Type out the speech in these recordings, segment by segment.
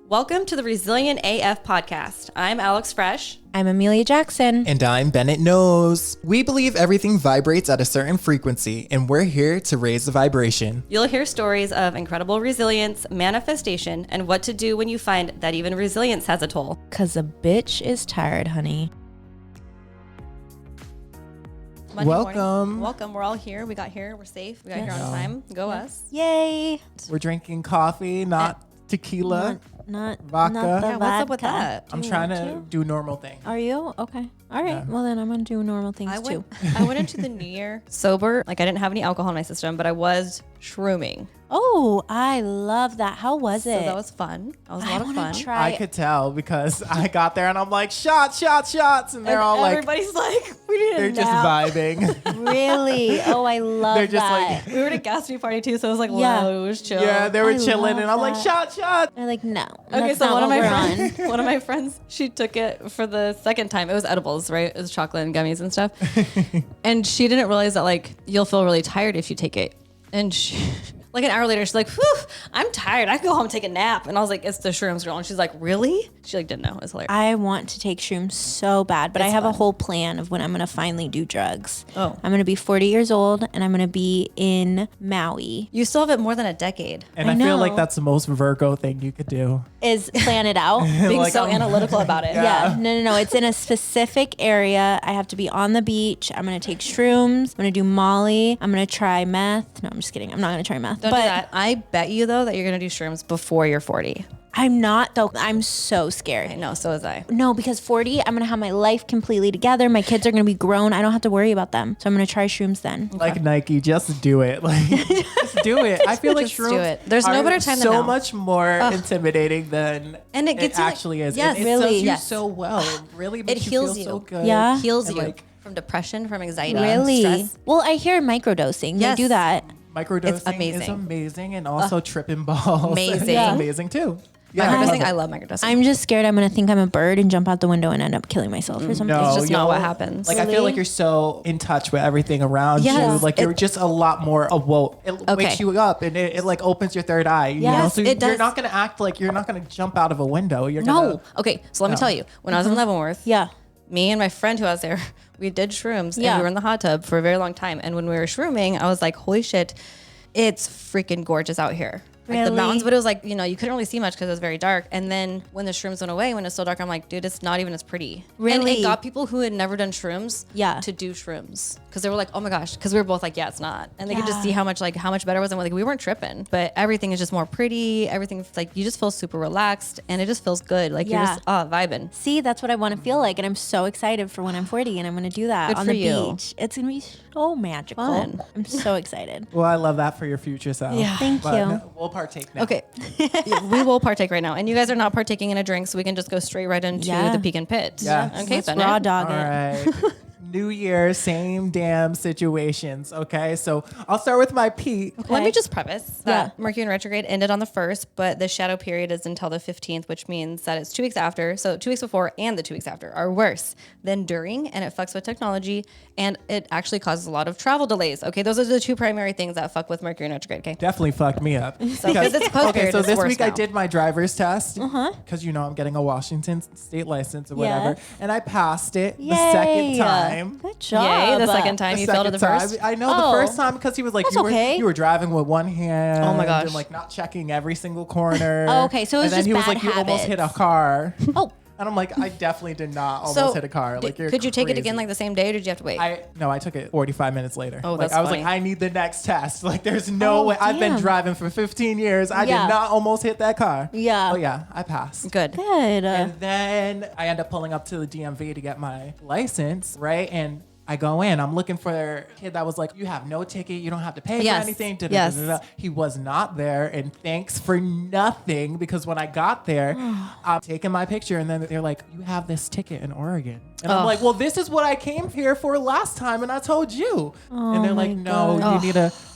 Welcome to the Resilient AF podcast. I'm Alex Fresh. I'm Emelia Jackson. And I'm Bennett Knows. We believe everything vibrates at a certain frequency, and we're here to raise the vibration. You'll hear stories of incredible resilience, manifestation, and what to do when you find that even resilience has a toll. 'Cause a bitch is tired, honey. Monday Welcome. morning. Welcome. We're all here. We got here. We're safe. We got here on time. Go us. Yay. We're drinking coffee, not tequila. Not Vodka. Not the Yeah, what's up with vodka. that? I'm trying to do normal things. Are you? Okay. All right. Yeah. Well, then I'm going to do normal things too. I went into the new year sober. Like I didn't have any alcohol in my system, but I was shrooming. Oh, I love that. How was it? So that was fun. That was a lot of wanna fun. try I could tell because I got there and I'm like, shots. And they're all like, everybody's like, we need a they're just nap. vibing. Really? Oh, I love They're just that. like, We were at a Gatsby party too, so it was like, Yeah. wow, it was chill. yeah, they were I chilling love and I'm like, that. shot. They're like, no. Okay, that's so not one of what my we're friends, one of my friends, she took it for the second time. It was edibles, right? It was chocolate and gummies and stuff. And she didn't realize that like you'll feel really tired if you take it. And she, like an hour later, she's like, "Whew, I'm tired. I can go home and take a nap." And I was like, "It's the shrooms, girl." And she's like, "Really?" She like didn't know. It was hilarious. I want to take shrooms so bad, but I It's have a fun. whole plan of when I'm going to finally do drugs. Oh. I'm going to be 40 years old and I'm going to be in Maui. You still have it more than a decade. And I I feel like know. that's the most Virgo thing you could do. Is plan it out. Being Like, so I'm- analytical about it. Yeah, no. It's in a specific area. I have to be on the beach. I'm going to take shrooms. I'm going to do Molly. I'm going to try meth. No, I'm just kidding. I'm not going to try meth. Don't do that. I bet you though that you're gonna do shrooms before you're 40. I'm not though. I'm so scared. I know. So was I. No, because 40, I'm going to have my life completely together. My kids are going to be grown. I don't have to worry about them. So I'm going to try shrooms then. Like Nike, just do it. Like, just do it. I feel like Just do shrooms it. There's no are better time than so now. much more intimidating than And it gets you, like- actually is. yes, it really, serves you yes. so well. It really makes heals you feel you. so good. Yeah. Heals And, you like, from depression, from anxiety, Really? stress. Well, I hear microdosing. Yes. They do that. microdosing It's amazing. is amazing, and also tripping balls. Amazing. is Yeah. amazing too. Yeah, Microdosing, I I love love microdosing. I'm just scared I'm going to think I'm a bird and jump out the window and end up killing myself or something. No, It's just not what you'll- happens. Like I feel Really? like you're so in touch with everything around Yes. you. Like you're just a lot more awoke. It Okay. wakes you up and it like opens your third eye. You know, Yes, so it you're does. not gonna act like you're not gonna jump out of a window. You're No. gonna Okay, so let me No. tell you. When I was in Leavenworth, Yeah. me and my friend who I was there, we did shrooms and Yeah. we were in the hot tub for a very long time. And when we were shrooming, I was like, holy shit, it's freaking gorgeous out here. Like the Really? mountains, but it was like, you know, you couldn't really see much because it was very dark. And then when the shrooms went away, when it's so dark, I'm like, dude, it's not even as pretty. And Really? it got people who had never done shrooms Yeah. to do shrooms. Because they were like, oh my gosh. Because we were both like, yeah, it's not. And they could just Yeah. see how much better it was. And like, we weren't tripping. But everything is just more pretty. Everything's like, you just feel super relaxed. And it just feels good. Like you're Yeah. just vibing. See, that's what I want to feel like. And I'm so excited for when I'm 40 and I'm going to do that Good on for the you. beach. It's going to be so magical. Fun. I'm so excited. Well, I love that for your future self. Yeah. Thank But you. no, we'll partake now. Okay. We will partake right now. And you guys are not partaking in a drink, so we can just go straight right into Yeah. the pecan pit. Yeah. Okay, Let's Bennett. raw dog All it. right. New Year, same damn situations. Okay, so I'll start with my Pete. Let me just preface that Yeah. Mercury in retrograde ended on the 1st, but the shadow period is until the 15th, which means that it's 2 weeks after. So 2 weeks before and the 2 weeks after are worse than during, and it fucks with technology, and it actually causes a lot of travel delays. Okay, those are the two primary things that fuck with Mercury in retrograde. Okay. Definitely fucked me up. Because it's post Okay, period, so it's this worse week I now. did my driver's test because you know I'm getting a Washington state license or whatever, Yes. and I passed it the Yay. second time. Good job. Yay, the second time The you failed at second the time. first. I know Oh. the first time because he was like, That's you were okay. you were driving with one hand. Oh my gosh. And like not checking every single corner. Oh, okay, so it was and then just he was bad like, you almost hit a habits. car. Oh, And I'm like, I definitely did not almost So hit a car. Like, you're could you take it crazy. again like the same day, or did you have to wait? I took it 45 minutes later. Oh, like, that's I was funny. like, I need the next test. Like, there's no Oh, way. I've been damn. driving for 15 years. I Yeah. did not almost hit that car. Yeah. Oh, yeah. I passed. Good. good. And then I end up pulling up to the DMV to get my license, right? And I go in, I'm looking for a kid that was like, you have no ticket, you don't have to pay Yes. for anything. Yes. He was not there, and thanks for nothing, because when I got there, I'm taking my picture, and then they're like, you have this ticket in Oregon. And I'm Ugh. like, well, this is what I came here for last time, and I told you. And they're like, my no, God.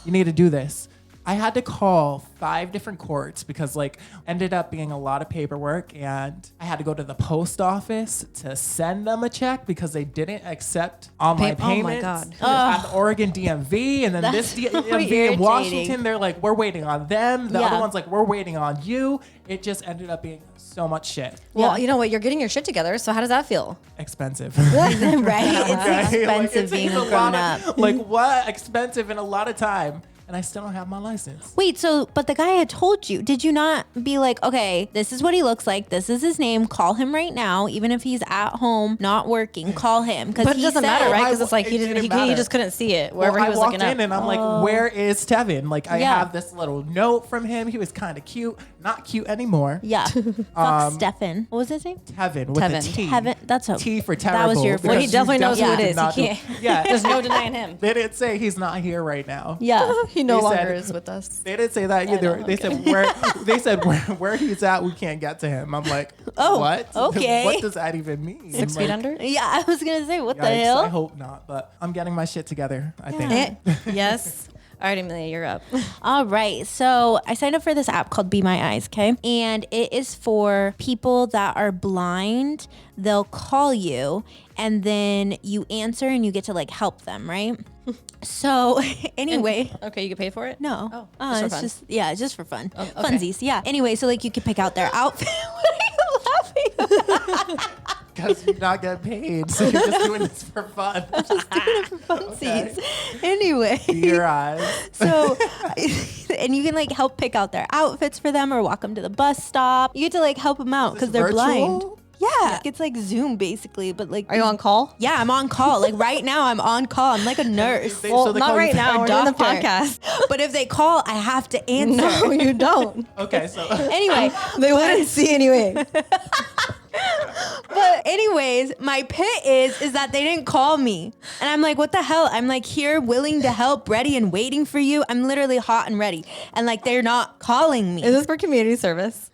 you need to do this. I had to call 5 different courts because like ended up being a lot of paperwork, and I had to go to the post office to send them a check because they didn't accept online Oh my payments. God. At the Oregon DMV, and then this DMV in irritating. Washington, they're like, we're waiting on them. The Yeah. other one's like, we're waiting on you. It just ended up being so much shit. Well, you know what? You're getting your shit together. So how does that feel? Expensive. Right? It's Okay? Like, expensive it being takes a a grown lot up. of, like what? Expensive and a lot of time. And I still don't have my license. Wait, so, but the guy had told you, did you not be like, okay, this is what he looks like. This is his name. Call him right now. Even if he's at home, not working, call him. But it doesn't matter, right? Because it's like It he didn't. didn't He matter. just couldn't see it wherever he was I walked looking in up. and I'm like, where is Tevin? Like, I Yeah. have this little note from him. He was kind of cute. Not cute anymore. Yeah. Fuck Stefan. What was his name? Tevin with Tevin. a T. Heaven. That's a. T for That terrible. was your because Well, he you definitely knows who it did is. not He do- can't. Yeah. There's no denying him. They didn't say he's not here right now. Yeah. He no They longer said- is with us. They didn't say that either. know, They said where they said where he's at, we can't get to him. I'm like, Oh, what? okay. What does that even mean? 6 feet Like, under. Yeah, I was gonna say, what the yikes, hell? I hope not, but I'm getting my shit together. I think. Yes. All right, Emelia, you're up. All right. So I signed up for this app called Be My Eyes, okay? And it is for people that are blind. They'll call you and then you answer and you get to like help them, right? So anyway. Okay, you can pay for it? No. Oh, just for it's fun. just it's just for fun. okay. Funsies. Yeah. Anyway, so like you could pick out their outfit. What are you laughing about? Because you're not getting paid, so you're just doing this for fun. Funsies. Anyway. Your eyes. So, and you can like help pick out their outfits for them or walk them to the bus stop. You get to like help them out because they're blind. virtual? Yeah. It's like Zoom basically, but like. Are you on call? Yeah, I'm on call. Like right now, I'm on call. I'm like a nurse. They- Well, so they not call you right now. a We're doing the doctor. podcast. But if they call, I have to answer. No, you don't. Okay, so Anyway, They wouldn't see anyway. but anyways, my pit is that they didn't call me. And I'm like, what the hell? I'm like here willing to help, ready and waiting for you. I'm literally hot and ready. And like they're not calling me. Is this for community service?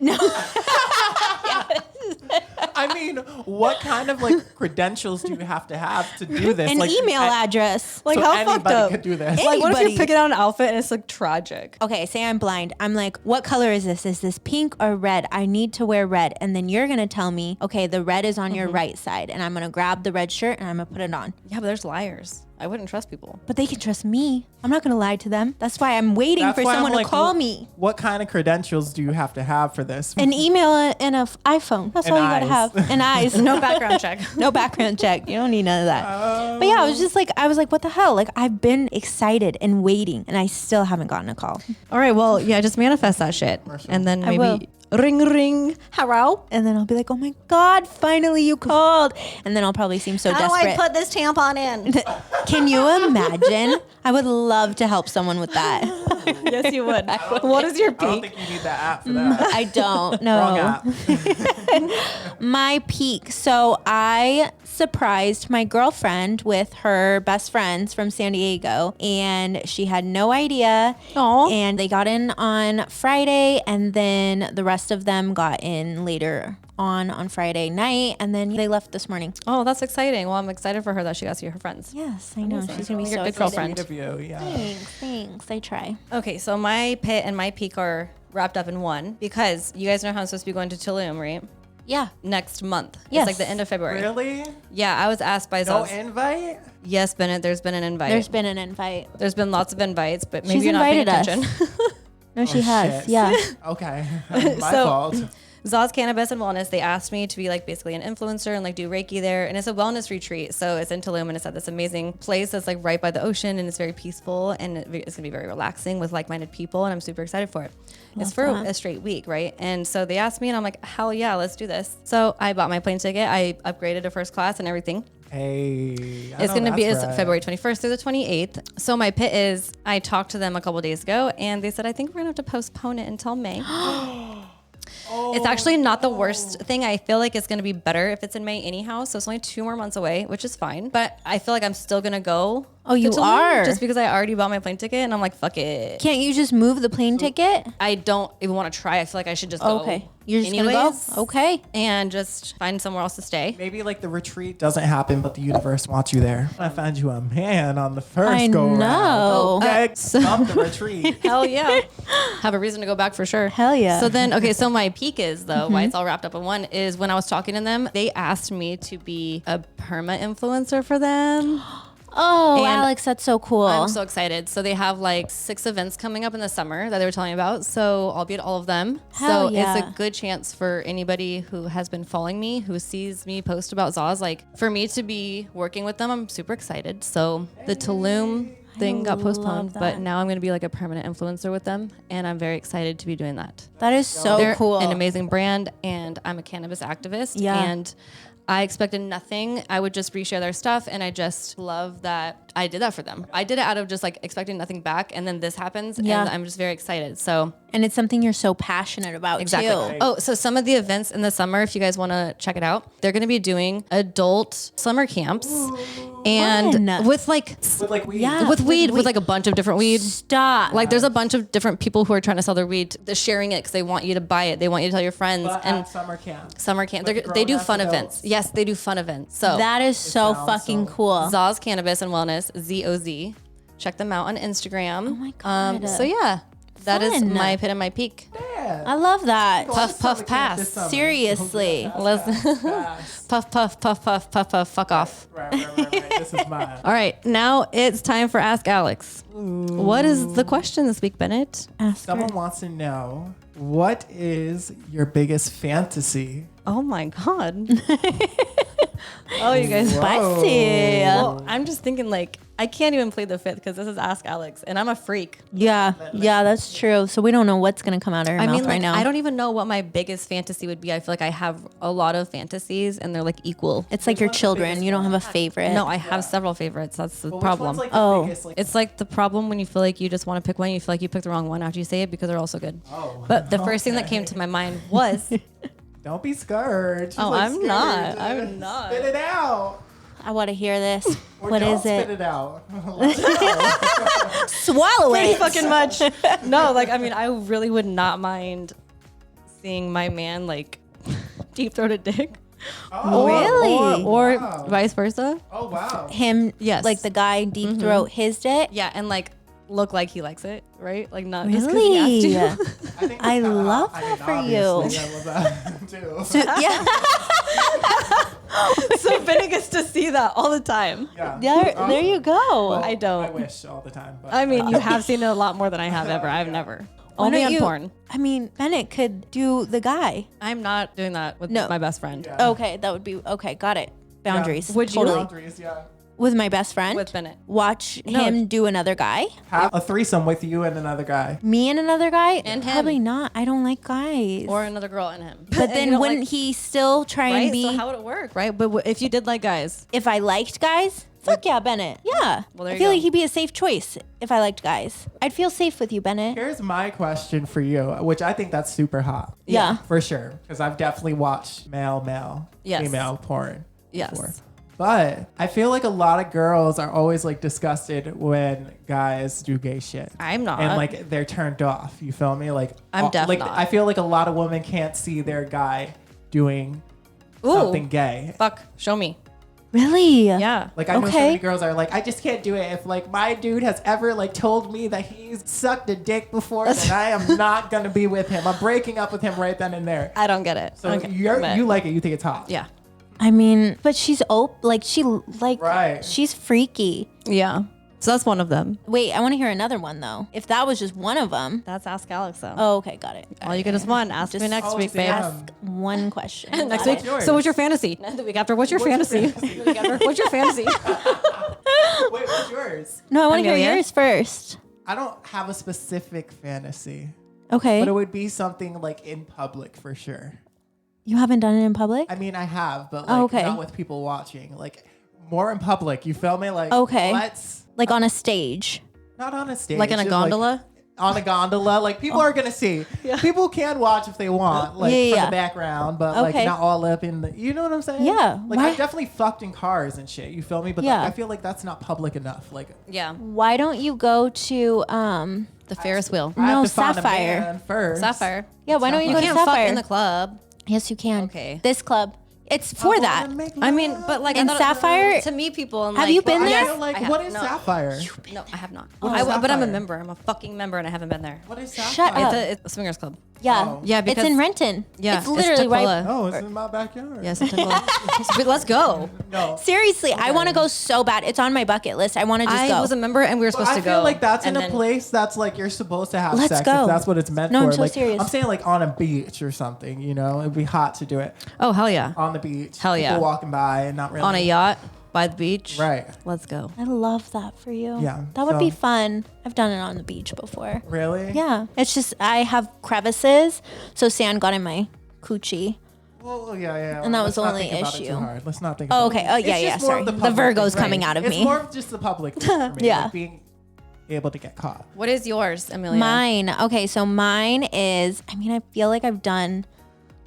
I mean, what kind of like credentials do you have to do this? An like, email I- address. Like so how fucked anybody up? could do this. Like what if Anybody. you're picking out an outfit and it's like tragic? Okay, say I'm blind. I'm like, what color is this? Is this pink or red? I need to wear red. And then you're going to tell me, okay, the red is on your right side. And I'm going to grab the red shirt and I'm going to put it on. Yeah, but there's liars. I wouldn't trust people. But they can trust me. I'm not going to lie to them. That's why I'm waiting That's for why I'm someone like, to call me. What kind of credentials do you have to have for this? An email and an iPhone. That's And all you got to eyes. have. And eyes. No background check. No background check. You don't need none of that. But yeah, I was like, what the hell? Like I've been excited and waiting and I still haven't gotten a call. All right, well, yeah, just manifest that shit. And then I will. maybe ring, hello. And then I'll be like, oh my God, finally you called. And then I'll probably seem so desperate. this tampon in? Can you imagine? I would love to help someone with that. Yes, you would. What is your I don't peak? think you need that app for that. I don't Wrong know. app. My peak. So I surprised my girlfriend with her best friends from San Diego, and she had no idea. Aw. And they got in on Friday, and then the rest of them got in later on Friday night, and then they left this morning. Oh, that's exciting. Well, I'm excited for her that she got to see her friends. Yes, I know. Amazing. She's gonna be You're so a good excited. girlfriend. Sweet of you, yeah. Thanks. I try. Okay, so my pit and my peak are wrapped up in one because you guys know how I'm supposed to be going to Tulum, right? Yeah. Next month. Yes. It's like the end of February. Really? Yeah, I was asked by No Zaz. invite? Yes, Bennett, there's been an invite. There's been an invite. There's been lots of invites, but maybe She's you're not paying invited us. attention. No, she Oh, has. shit. Yeah. Okay. My So- fault. Zaz Cannabis and Wellness, they asked me to be like basically an influencer and like do Reiki there. And it's a wellness retreat. So it's in Tulum and it's at this amazing place that's like right by the ocean and it's very peaceful and it's going to be very relaxing with like-minded people. And I'm super excited for it. It's for that. a straight week, right? And so they asked me and I'm like, hell yeah, let's do this. So I bought my plane ticket. I upgraded to first class and everything. Hey. It's going to be February 21st through the 28th. So my pit is, I talked to them a couple days ago and they said, I think we're going to have to postpone it until May. It's actually not the worst thing. I feel like it's going to be better if it's in May anyhow. So it's only 2 more months away, which is fine. But I feel like I'm still going to go Oh, you to Tulum are? just because I already bought my plane ticket, and I'm like, fuck it. Can't you just move the plane ticket? I don't even want to try. I feel like I should just go. Okay. You're just anyways, going to go? Okay. and just find somewhere else to stay. Maybe like the retreat doesn't happen, but the universe wants you there. I find you a man on the first I go know. around. Okay, stop the retreat. Hell yeah. Have a reason to go back for sure. Hell yeah. So then, okay, so my peak is though, why it's all wrapped up in one is when I was talking to them, they asked me to be a perma influencer for them. Oh, And Alex, that's so cool. I'm so excited. So they have like 6 events coming up in the summer that they were telling me about. So I'll be at all of them. Hell so yeah. it's a good chance for anybody who has been following me, who sees me post about Zaws, like for me to be working with them. I'm super excited. So the Tulum thing got postponed, that. but now I'm going to be like a permanent influencer with them. And I'm very excited to be doing that. That is so They're cool. an amazing brand, and I'm a cannabis activist. Yeah. And I expected nothing. I would just reshare their stuff, and I just love that I did that for them. I did it out of just like expecting nothing back, and then this happens, Yeah. and I'm just very excited. So And it's something you're so passionate about exactly. too. Oh, so some of the events in the summer, if you guys want to check it out, they're going to be doing adult summer camps, and Fun. with like With like weed. Yeah. with weed, with with like a bunch of different weed. Stop. Like there's a bunch of different people who are trying to sell their weed. They're sharing it because they want you to buy it. They want you to tell your friends. But And at summer camp. summer camp, With they do grown-ass fun adults. events. Yes, they do fun events. So that is so sounds fucking so- cool. Zaws Cannabis and Wellness, ZOZ. Check them out on Instagram. Oh my God. So yeah, that is Fun. my pit and my peak. Yeah. I love that. Puff, puff, pass. Seriously. Let's Pass. puff, puff, puff, puff, puff, puff, fuck off. Right. This is mine. All right, now it's time for Ask Alex. What is the question this week, Bennett? Ask her. Someone wants to know, what is your biggest fantasy? Oh my God. Oh, you guys. Spicy. Well, I'm just thinking like I can't even plead the fifth because this is Ask Alex, and I'm a freak. Yeah, that's true. So we don't know what's gonna come out of her I mouth mean, right like, now. I don't even know what my biggest fantasy would be. I feel like I have a lot of fantasies, and they're like equal. It's like your children. You don't have a favorite. No, I have several favorites. That's the Well, which problem. one's, like, the Oh. biggest, like, It's like the problem when you feel like you just want to pick one. You feel like you picked the wrong one after you say it because they're all so good. Oh, But the first thing that came to my mind was, don't be scared. She's Oh, like I'm scared. not. I'm not. Spit it out. I want to hear this. Or What don't is spit it? it out. Swallow pretty it. fucking much. No, like I mean, I really would not mind seeing my man like deep throat a dick, Oh, Really? or wow. vice versa. Oh, wow. Him, Yes. like the guy deep throat his dick. Yeah, and like look like he likes it, right? Like not just because he Really? has to. I, think I that's kinda love hot. that mean, for you. obviously, I love that too. Yeah, So Benny gets to see that all the time. Yeah. there you go. I don't. I wish all the time. But I mean, you have seen it a lot more than I have ever. I've never. Why Only don't on you- porn. I mean, Bennett could do the guy. I'm not doing that with No. my best friend. Yeah. Okay, that would be okay. Got it. Boundaries. Would you? Totally. boundaries, yeah. With my best friend. With Bennett. Watch No. him do another guy. Have a threesome with you and another guy. Me and another guy. And him. Probably not. I don't like guys. Or another girl and him. but then wouldn't he still try Right? and be? So how would it work, right? But if you did like guys, if I liked guys, fuck yeah, Bennett. Yeah. Well, there I you feel go. like he'd be a safe choice if I liked guys. I'd feel safe with you, Bennett. Here's my question for you, which I think that's super hot. Yeah. For sure. Because I've definitely watched male, Yes. female porn. yes. before. But I feel like a lot of girls are always like disgusted when guys do gay shit. I'm not. And like they're turned off. You feel me? Like I'm definitely like not. I feel like a lot of women can't see their guy doing Ooh. something gay. Fuck, show me. Really? Yeah. Like I know so Okay. many girls are like, I just can't do it. If like my dude has ever like told me that he's sucked a dick before, then I am not gonna be with him. I'm breaking up with him right then and there. I don't get it. So Okay. you But- like it, you think it's hot. Yeah. I mean, but she's like Right. she's freaky. Yeah. So that's one of them. Wait, I want to hear another one though. If that was just one of them. That's Ask Alex though. Oh, okay, got it. All you get is one. Ask me Just next Oh, week, babe. damn. Ask one question. Next Got week. it. yours? So what's your fantasy? The week after, what's your fantasy? The week after, what's your fantasy? Wait, what's yours? No, I want to hear Emelia? yours first. I don't have a specific fantasy, Okay. but it would be something like in public for sure. You haven't done it in public? I mean, I have, but like Oh, okay. not with people watching. Like more in public. You feel me? Like Okay. let's Like on a stage. not on a stage. Like in a just, gondola? on a gondola. Like people are gonna see. People can watch if they want, like from the background, but like not all up in the. You know what I'm saying? Yeah. Like I've definitely fucked in cars and shit. You feel me? But like, I feel like that's not public enough. Like Why don't you go to the Ferris wheel. I have No, to find a Sapphire. man first. Sapphire. Yeah, why don't you go to can't fuck Sapphire? in the club. Yes, you can. Okay. This club. It's for that. I mean, but like In I thought Sapphire- to meet people. And Have like, you been I there? feel like, I have- what is no. Sapphire? No, I have not. What is But I'm a Sapphire? member. I'm a fucking member, and I haven't been there. What is Sapphire? Shut up. It's a swingers club. Yeah. Oh. Yeah, because it's in Renton. Yeah, It's literally right. Oh, it's in my backyard. Yes, it's But let's go. No. Seriously, I want to go so bad. It's on my bucket list. I want to just I go. was a member, and we were supposed I to feel go. like that's in and a then- place that's like you're supposed to have Let's sex go. if that's what it's meant No, for. I'm so like, serious. I'm saying like on a beach or something, you know? It'd be hot to do it Oh hell yeah! on the beach. Hell yeah. People walking by and not really. On a yacht by the beach. Right. Let's go. I love that for you. Yeah, That would be so- fun. I've done it on the beach before. Really? Yeah. It's just I have crevices, so sand got in my coochie. Well, yeah. And that Let's was the not only think about it too issue. hard. Let's not think Oh, about okay. it. Oh, It's yeah, just yeah, more of sorry. The public Virgo's thing, coming out of it's me. more of just the public thing for me. Yeah. Like being able to get caught. What is yours, Emelia? Mine. Okay, so mine is, I mean, I feel like I've done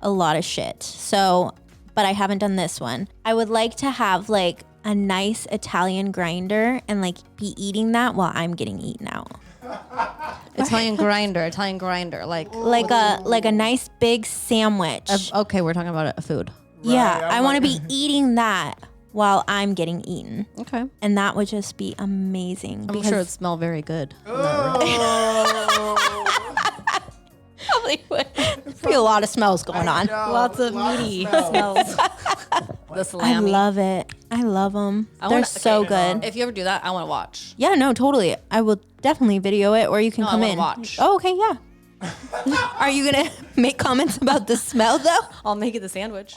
a lot of shit. So, but I haven't done this one. I would like to have like a nice Italian grinder and like be eating that while I'm getting eaten out. Italian grinder. Like Like a nice big sandwich. okay, we're talking about a food. Yeah, Right, I I'm want to like- be eating that while I'm getting eaten. Okay. And that would just be amazing. I'm sure it smell very good. probably would be a lot of smells going on. Lots of meaty smells. The I salami. love it. I love them. I They're wanna- so okay, good. If you ever do that, I want to watch. Yeah, no, totally. I will definitely video it, or you can No, I come wanna in. watch. Oh, okay, yeah. Are you gonna make comments about the smell though? I'll make it the sandwich.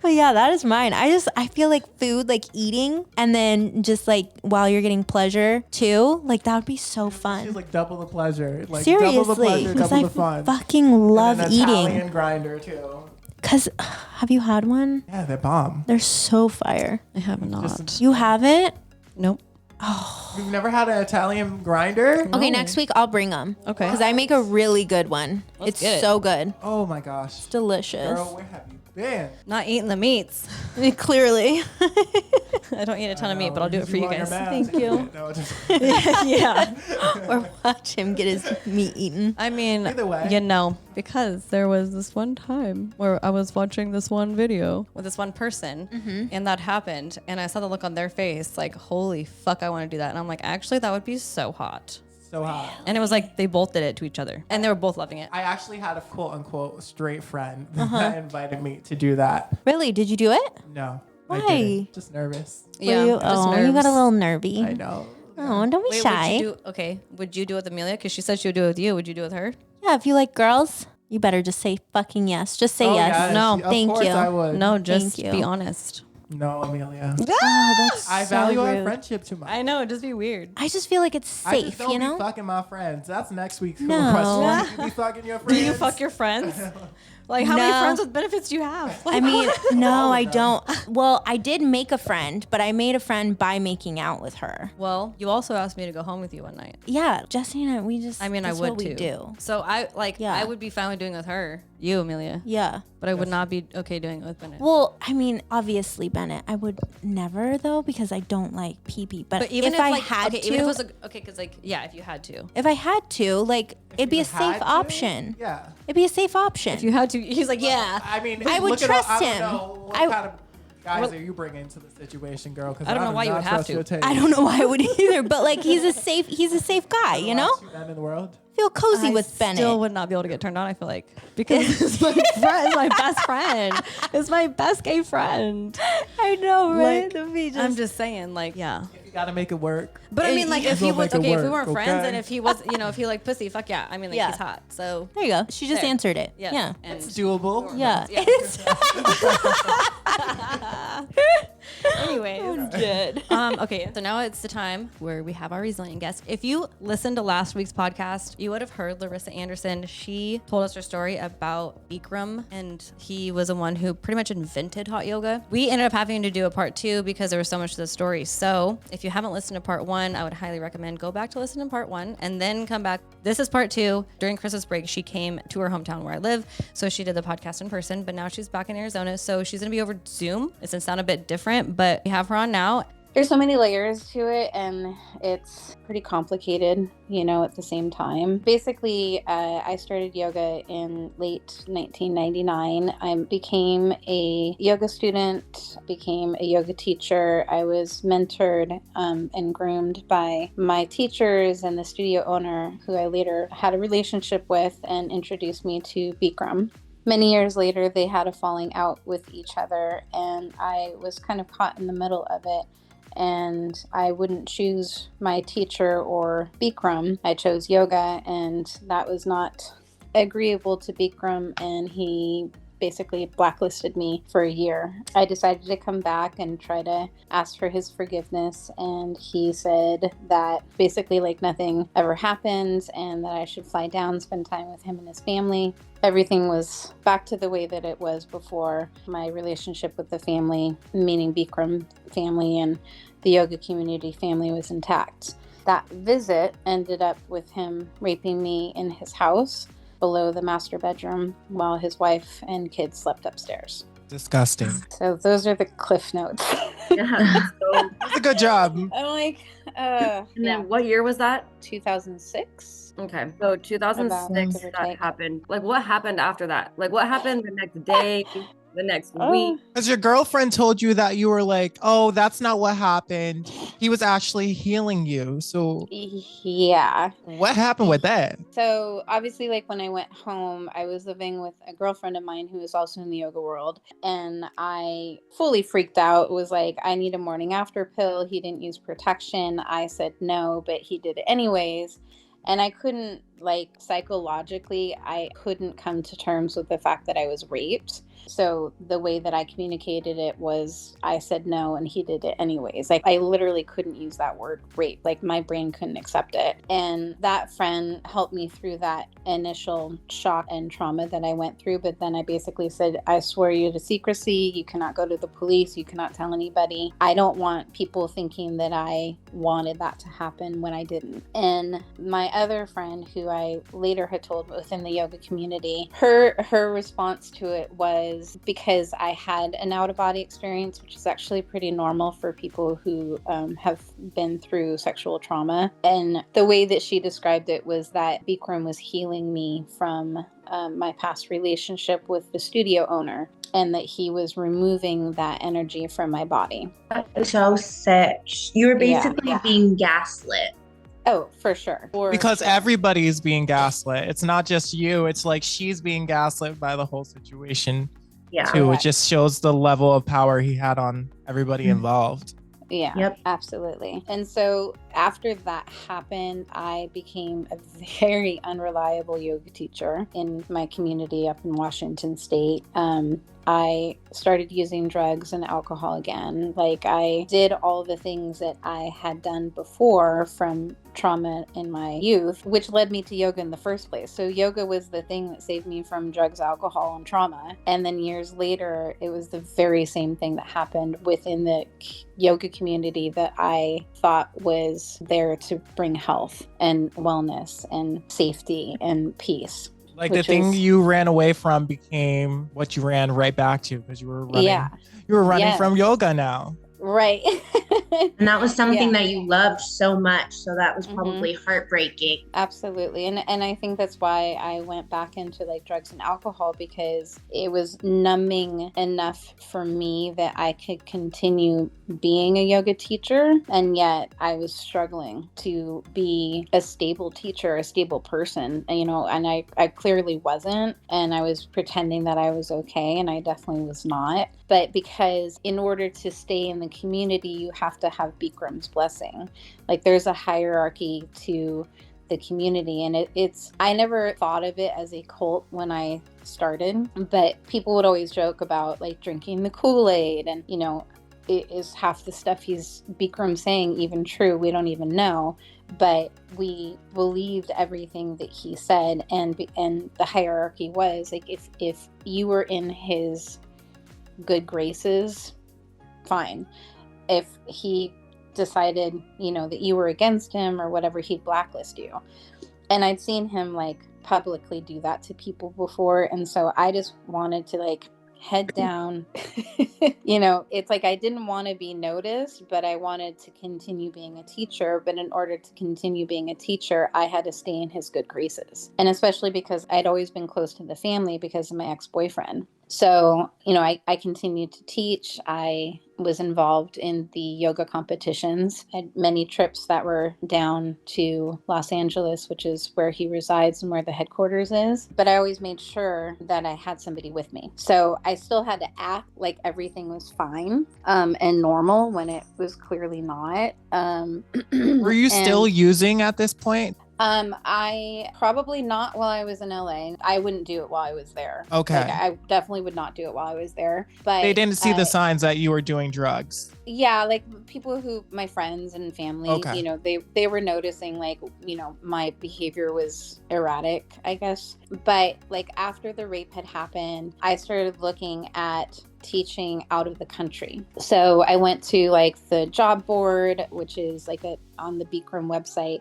But yeah, that is mine. I feel like food, like eating, and then just like while you're getting pleasure too, like that would be so fun. She's like double the pleasure. Like Seriously, double the pleasure, because double I the fun. fucking love and an eating. Italian grinder too. Cause have you had one? Yeah, they're bomb. They're so fire. I have not. You haven't? Nope. You've never had an Italian grinder? Okay, next week I'll bring them. Okay. Because I make a really good one. Let's It's get it. so good. Oh my gosh. Delicious. Girl, where have you been? Not eating the meats. Clearly. I don't eat a ton of meat, but I'll do it for you want your guys. mask. Thank you. No, just, Yeah. Or watch him get his meat eaten. I mean, Either way. you know, because there was this one time where I was watching this one video with this one person and that happened. And I saw the look on their face like, holy fuck, I want to do that. And I'm like, actually, that would be so hot. so hot. And it was like they both did it to each other and they were both loving it. I actually had a quote unquote straight friend that invited me to do that. Really? Did you do it? No. Why? I didn't. Just nervous. Yeah. Were you? just Oh, you got nerves. a little nervy. I know. Oh, don't be Wait, shy. would you do it with Emelia? Because she said she would do it with you. Would you do it with her? Yeah, if you like girls, you better just say fucking yes. Just say Oh, yes. yes. No, Of thank course you. I would. No, just you. be honest. No, Amelia. Oh, that's I so value our rude. friendship too much. I know, it'd just be weird. I just feel like it's I just safe, don't you know? be fucking my friends. That's next week's No. question. You be fucking your friends. Do you fuck your friends? Like, how many No. friends with benefits do you have? I mean, no, All of I them. don't. Well, I did make a friend, but I made a friend by making out with her. Well, you also asked me to go home with you one night. Yeah, Jesse and I, we just. I mean, that's I would what we too. do. So I Yeah. would be fine with doing it with her, you, Amelia, Yeah. but I would not be okay doing it with Bennett. Well, I mean, obviously, Bennett, I would never though because I don't like pee-pee. But even if I like, had okay, to, even if it was because like yeah, if you had to, if I had to, like, it'd be you a safe had to, option. Yeah. It'd be a safe option. if you had to, he's like yeah. I mean, I would look at trust all, I him. don't know what I- kind of guys are you bringing to the situation, girl? Because I don't know why you would have to. I don't know why I would either, but like he's a safe guy, you know? Men in the world. Feel cozy I with Bennett. still would not be able to get turned on. I feel like because it's my friend, it's my best friend, it's my best gay friend. I know, right? Like, It'd be just- I'm just saying, like yeah. You gotta make it work. But I mean, like, if Go he was make it okay, if we work, weren't friends, okay? and if he was, you know, if he liked pussy, fuck yeah. I mean, like, Yeah. he's hot, so There you go. She just There. answered it. yes. Yeah. And It's doable. Yeah. Yeah. It's Anyways. Dead. Okay, so now it's the time where we have our resilient guest. If you listened to last week's podcast, you would have heard Larissa Anderson. She told us her story about Bikram, and he was the one who pretty much invented hot yoga. We ended up having to do a part 2 because there was so much to the story. So if you haven't listened to part 1, I would highly recommend go back to listen to part 1 and then come back. This is part 2. During Christmas break, she came to her hometown where I live. So she did the podcast in person, but now she's back in Arizona. So she's going to be over Zoom. It's going to sound a bit different, but we have her on now. There's so many layers to it, and it's pretty complicated, at the same time. Basically, I started yoga in late 1999. I became a yoga student, became a yoga teacher. I was mentored and groomed by my teachers and the studio owner, who I later had a relationship with and introduced me to Bikram. Many years later, they had a falling out with each other, and I was kind of caught in the middle of it. And I wouldn't choose my teacher or Bikram. I chose yoga, and that was not agreeable to Bikram, and he basically blacklisted me for a year. I decided to come back and try to ask for his forgiveness, and he said that basically like nothing ever happened and that I should fly down, spend time with him and his family. Everything was back to the way that it was before. My relationship with the family, meaning Bikram family and the yoga community family, was intact. That visit ended up with him raping me in his house below the master bedroom while his wife and kids slept upstairs. Disgusting. So those are the cliff notes. Yeah. So, That's a good job. I'm like, and then what year was that? 2006. Okay. So 2006 About, give or that take. happened. Like what happened after that? Like what happened the next day, the next week? Because your girlfriend told you that you were like, oh, that's not what happened. He was actually healing you. So Yeah. what happened with that? So obviously, like when I went home, I was living with a girlfriend of mine who is also in the yoga world, and I fully freaked out. It was like, I need a morning after pill. He didn't use protection. I said no, but he did it anyways. And I couldn't, like, psychologically, I couldn't come to terms with the fact that I was raped. So the way that I communicated it was I said no and he did it anyways. Like I literally couldn't use that word rape. Like my brain couldn't accept it. And that friend helped me through that initial shock and trauma that I went through. But then I basically said, I swear you to secrecy. You cannot go to the police. You cannot tell anybody. I don't want people thinking that I wanted that to happen when I didn't. And my other friend, who I later had told within the yoga community, her response to it was, because I had an out-of-body experience, which is actually pretty normal for people who have been through sexual trauma. And the way that she described it was that Bikram was healing me from my past relationship with the studio owner, and that he was removing that energy from my body. So sick. You were basically Yeah. being gaslit. Oh, for sure. Because everybody's being gaslit. It's not just you. It's like she's being gaslit by the whole situation Yeah. too. It Correct. just shows the level of power he had on everybody involved. Yeah, Yep. absolutely. And so after that happened, I became a very unreliable yoga teacher in my community up in Washington State. I started using drugs and alcohol again. Like I did all the things that I had done before from trauma in my youth, which led me to yoga in the first place. So yoga was the thing that saved me from drugs, alcohol, and trauma. And then years later, it was the very same thing that happened within the yoga community that I thought was there to bring health and wellness and safety and peace. Like the Which thing is- you ran away from became what you ran right back to because you were running. Yeah. You were running Yes. from yoga now. Right. And that was something Yeah. that you loved so much. So that was Mhm. probably heartbreaking. Absolutely. And I think that's why I went back into like drugs and alcohol, because it was numbing enough for me that I could continue being a yoga teacher. And yet I was struggling to be a stable teacher, a stable person, and I clearly wasn't. And I was pretending that I was okay. And I definitely was not. But because in order to stay in the community, you have to have Bikram's blessing. Like there's a hierarchy to the community, and I never thought of it as a cult when I started, but people would always joke about like drinking the Kool-Aid, and is half the stuff he's Bikram saying even true? We don't even know. But we believed everything that he said, and the hierarchy was like, if you were in his good graces, fine. If he decided, that you were against him or whatever, he'd blacklist you. And I'd seen him like publicly do that to people before, and so I just wanted to like head down. It's like I didn't want to be noticed, but I wanted to continue being a teacher. But in order to continue being a teacher, I had to stay in his good graces. And especially because I'd always been close to the family because of my ex-boyfriend. So, I continued to teach. I was involved in the yoga competitions. I had many trips that were down to Los Angeles, which is where he resides and where the headquarters is. But I always made sure that I had somebody with me. So I still had to act like everything was fine and normal when it was clearly not. Were you still using at this point? I probably not while I was in LA. I wouldn't do it while I was there. Okay. Like, I definitely would not do it while I was there. But they didn't see the signs that you were doing drugs. Yeah, like people my friends and family, okay. They were noticing like, my behavior was erratic, I guess. But like after the rape had happened, I started looking at teaching out of the country. So I went to like the job board, which is like on the Bikram website.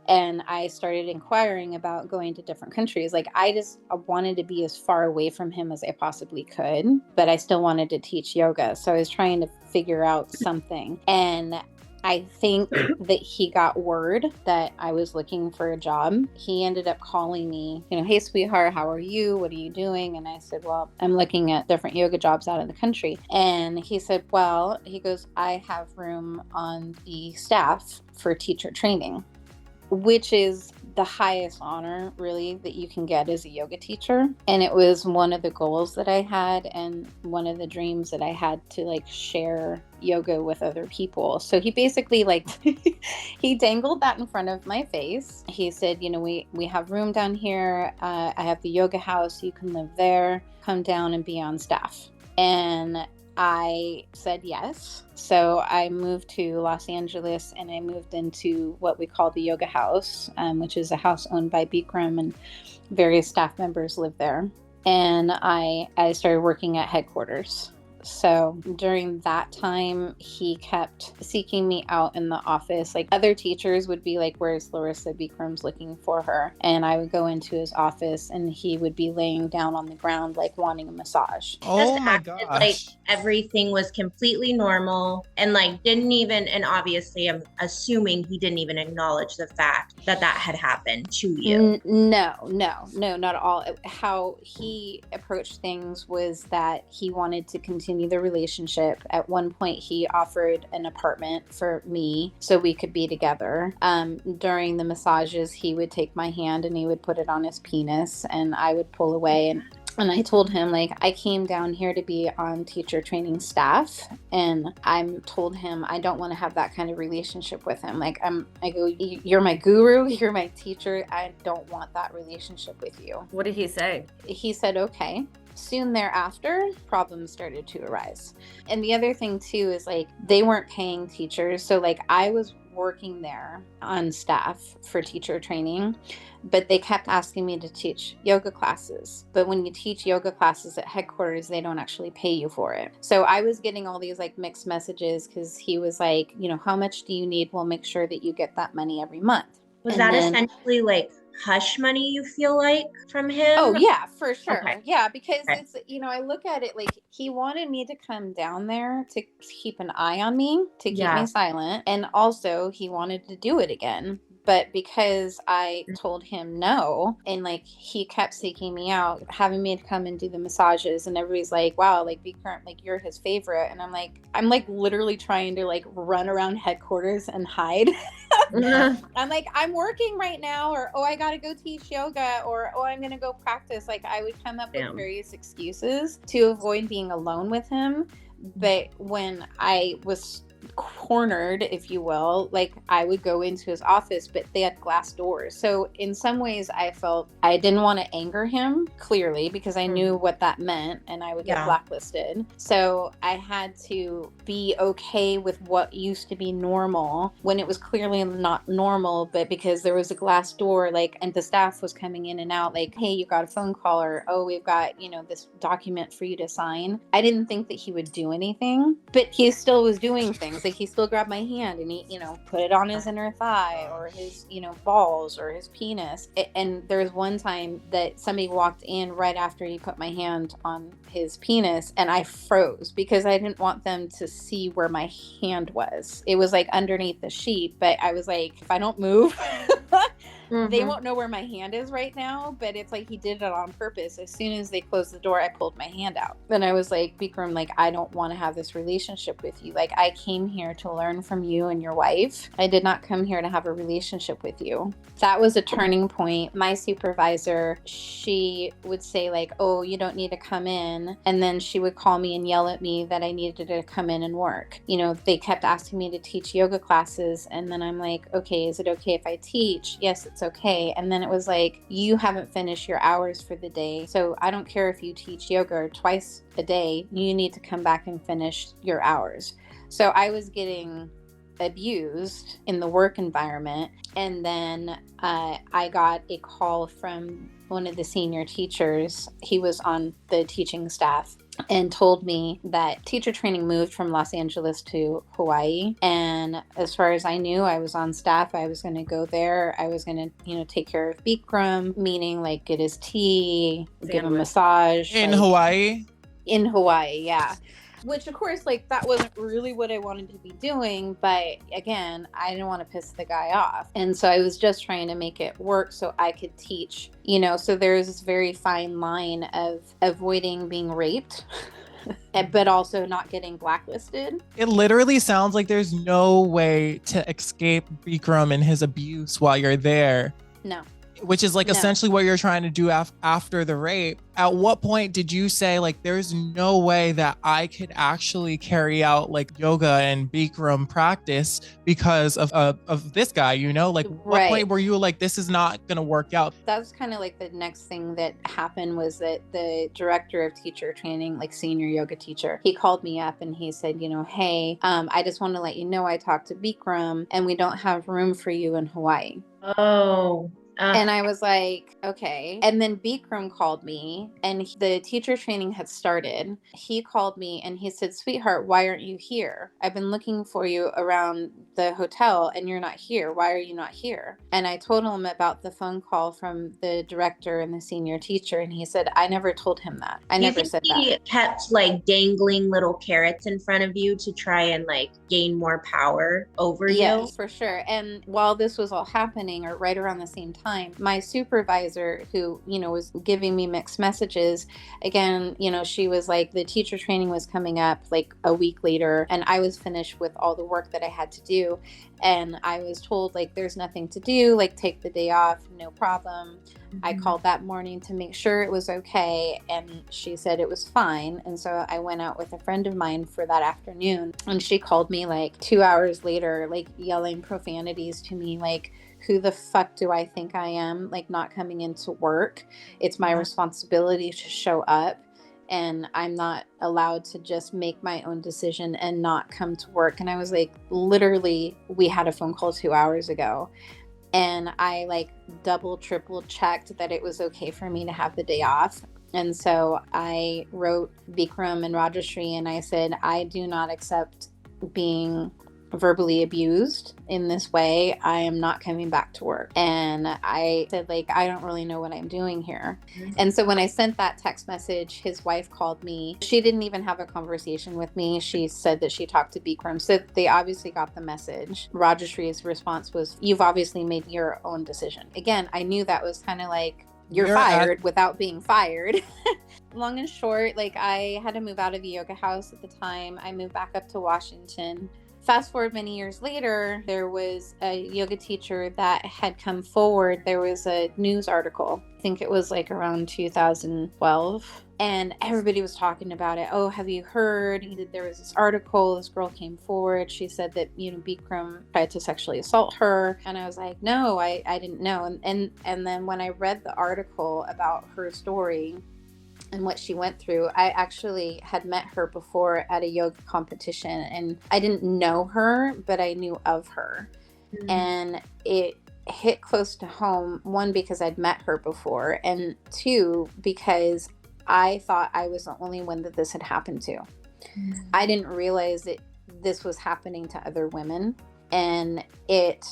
And I started inquiring about going to different countries. Like I wanted to be as far away from him as I possibly could, but I still wanted to teach yoga. So I was trying to figure out something. And I think that he got word that I was looking for a job. He ended up calling me, hey, sweetheart, how are you? What are you doing? And I said, well, I'm looking at different yoga jobs out of the country. And he said, he goes, I have room on the staff for teacher training, which is the highest honor really that you can get as a yoga teacher. And it was one of the goals that I had and one of the dreams that I had to like share yoga with other people. So he basically like he dangled that in front of my face. He said, we have room down here. I have the yoga house. You can live there. Come down and be on staff. And I said yes. So I moved to Los Angeles and I moved into what we call the yoga house, which is a house owned by Bikram, and various staff members live there. And I started working at headquarters. So during that time, he kept seeking me out in the office. Like other teachers would be like, where's Larissa? Bikram's looking for her. And I would go into his office and he would be laying down on the ground, like wanting a massage. Oh my gosh. Like everything was completely normal and like and obviously I'm assuming he didn't even acknowledge the fact that had happened to you. No, not at all. How he approached things was that he wanted to continue the relationship. At one point, he offered an apartment for me so we could be together. During the massages, he would take my hand and he would put it on his penis and I would pull away. And I told him, like, I came down here to be on teacher training staff. And I told him I don't want to have that kind of relationship with him. Like, I go, you're my guru, you're my teacher. I don't want that relationship with you. What did he say? He said, okay. Soon thereafter, problems started to arise. And the other thing too is like they weren't paying teachers. So like I was working there on staff for teacher training, but they kept asking me to teach yoga classes. But when you teach yoga classes at headquarters, they don't actually pay you for it. So I was getting all these like mixed messages because he was like, how much do you need? We'll make sure that you get that money every month. Was that essentially like hush money, you feel like, from him? Oh yeah, for sure. Okay. Yeah, because it's, I look at it like he wanted me to come down there to keep an eye on me, to keep me silent, and also he wanted to do it again. But because I told him no, and like he kept seeking me out, having me to come and do the massages, and everybody's like, wow, like Bikram, like you're his favorite. And I'm like literally trying to like run around headquarters and hide. I'm like, I'm working right now, or I gotta go teach yoga, or I'm gonna go practice. Like I would come up with various excuses to avoid being alone with him. But when I was cornered, if you will. Like I would go into his office, but they had glass doors. So in some ways I felt I didn't want to anger him, clearly, because I knew what that meant and I would get blacklisted. So I had to be okay with what used to be normal when it was clearly not normal, but because there was a glass door, like, and the staff was coming in and out, like, hey, you got a phone call, or, oh, we've got, you know, this document for you to sign. I didn't think that he would do anything, but he still was doing things. Like he still grabbed my hand and he, you know, put it on his inner thigh or his, you know, balls or his penis. And there was one time that somebody walked in right after he put my hand on his penis and I froze because I didn't want them to see where my hand was. It was like underneath the sheet, but I was like, if I don't move, they won't know where my hand is right now. But it's like he did it on purpose. As soon as they closed the door, I pulled my hand out. And I was like, Bikram, like, I don't want to have this relationship with you. Like, I came here to learn from you and your wife. I did not come here to have a relationship with you. That was a turning point. My supervisor, she would say like, oh, you don't need to come in. And then she would call me and yell at me that I needed to come in and work. You know, they kept asking me to teach yoga classes. And then I'm like, okay, is it okay if I teach? Yes, it's okay. And then it was like, you haven't finished your hours for the day. So I don't care if you teach yoga twice a day, you need to come back and finish your hours. So I was getting abused in the work environment. And then I got a call from one of the senior teachers. He was on the teaching staff and told me that teacher training moved from Los Angeles to Hawaii. And as far as I knew, I was on staff. I was going to go there. I was going to, you know, take care of Bikram, meaning like get his tea, give him a massage. In like, Hawaii? In Hawaii, yeah. Which, of course, like, that wasn't really what I wanted to be doing. But again, I didn't want to piss the guy off. And so I was just trying to make it work so I could teach, you know. So there's this very fine line of avoiding being raped, but also not getting blacklisted. It literally sounds like there's no way to escape Bikram and his abuse while you're there. No. Which is like essentially what you're trying to do after the rape. At what point did you say like, there's no way that I could actually carry out like yoga and Bikram practice because of this guy, you know? Like what point were you like, this is not going to work out? That was kind of like the next thing that happened was that the director of teacher training, like senior yoga teacher, he called me up and he said, you know, hey, I just want to let you know I talked to Bikram and we don't have room for you in Hawaii. Oh. And I was like, okay. And then Bikram called me and the teacher training had started. He called me and he said, sweetheart, why aren't you here? I've been looking for you around the hotel and you're not here. Why are you not here? And I told him about the phone call from the director and the senior teacher. And he said, I never told him that. I never said that. He kept like dangling little carrots in front of you to try and like gain more power over you. Yes, for sure. And while this was all happening, or right around the same time, my supervisor, who, you know, was giving me mixed messages, again, you know, she was like, the teacher training was coming up like a week later and I was finished with all the work that I had to do. And I was told like, there's nothing to do, like take the day off, no problem. I called that morning to make sure it was okay. And she said it was fine. And so I went out with a friend of mine for that afternoon. And she called me like 2 hours later, like yelling profanities to me, like, who the fuck do I think I am? Like not coming into work. It's my responsibility to show up. And I'm not allowed to just make my own decision and not come to work. And I was like, literally, we had a phone call 2 hours ago. And I like double, triple checked that it was okay for me to have the day off. And so I wrote Bikram and Rajashree and I said, I do not accept being verbally abused in this way. I am not coming back to work. And I said, like, I don't really know what I'm doing here. And so when I sent that text message, his wife called me. She didn't even have a conversation with me. She said that she talked to Bikram. So they obviously got the message. Rajashree's response was, you've obviously made your own decision. Again, I knew that was kind of like, you're fired without being fired. Long and short, like I had to move out of the yoga house at the time. I moved back up to Washington. Fast forward many years later, there was a yoga teacher that had come forward. There was a news article. I think it was like around 2012. And everybody was talking about it. Oh, have you heard? There was this article. This girl came forward. She said that, you know, Bikram tried to sexually assault her. And I was like, no, I didn't know. And then when I read the article about her story and what she went through, I actually had met her before at a yoga competition. And I didn't know her, but I knew of her. Mm-hmm. And it hit close to home, one, because I'd met her before, and two, because I thought I was the only one that this had happened to. Mm-hmm. I didn't realize that this was happening to other women, and it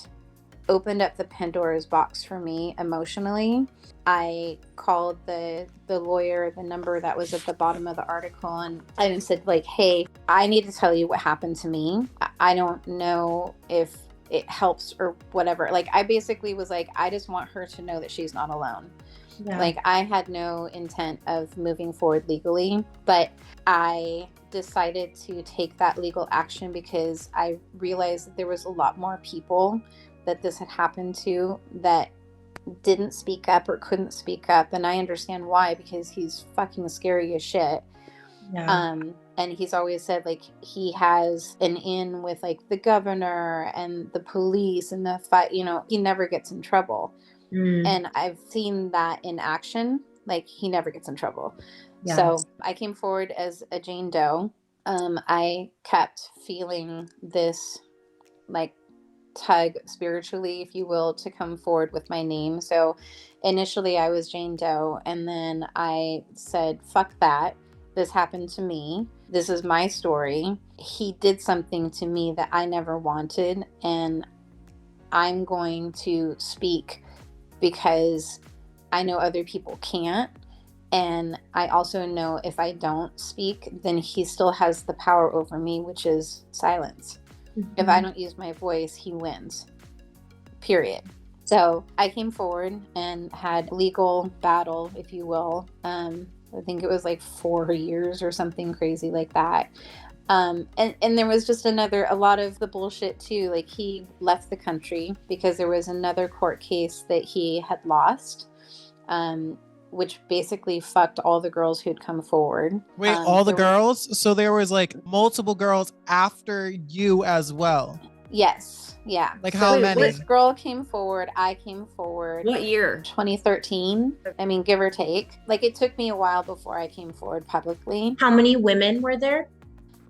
opened up the Pandora's box for me emotionally. I called the lawyer, the number that was at the bottom of the article, and I said, like, hey, I need to tell you what happened to me. I don't know if it helps or whatever. Like, I basically was like, I just want her to know that she's not alone. Yeah. Like, I had no intent of moving forward legally, but I decided to take that legal action because I realized that there was a lot more people that this had happened to that didn't speak up or couldn't speak up. And I understand why, because he's fucking scary as shit. Yeah. And he's always said, like, he has an in with, like, the governor and the police and the fight, you know, he never gets in trouble. And I've seen that in action. Like, he never gets in trouble. Yeah. So I came forward as a Jane Doe. I kept feeling this, like, tug spiritually, if you will, to come forward with my name. So initially I was Jane Doe, and then I said, fuck that. This happened to me. This is my story. He did something to me that I never wanted, and I'm going to speak because I know other people can't. And I also know if I don't speak, then he still has the power over me, which is silence. Mm-hmm. If I don't use my voice, he wins. Period. So I came forward and had legal battle, if you will. I think it was like 4 years or something crazy like that. And there was just a lot of the bullshit too. Like, he left the country because there was another court case that he had lost, which basically fucked all the girls who'd come forward. Wait, all the girls? So there was like multiple girls after you as well? Yes. Yeah. Like, how many? This girl came forward. I came forward. What year? 2013. I mean, give or take. Like, it took me a while before I came forward publicly. How many women were there?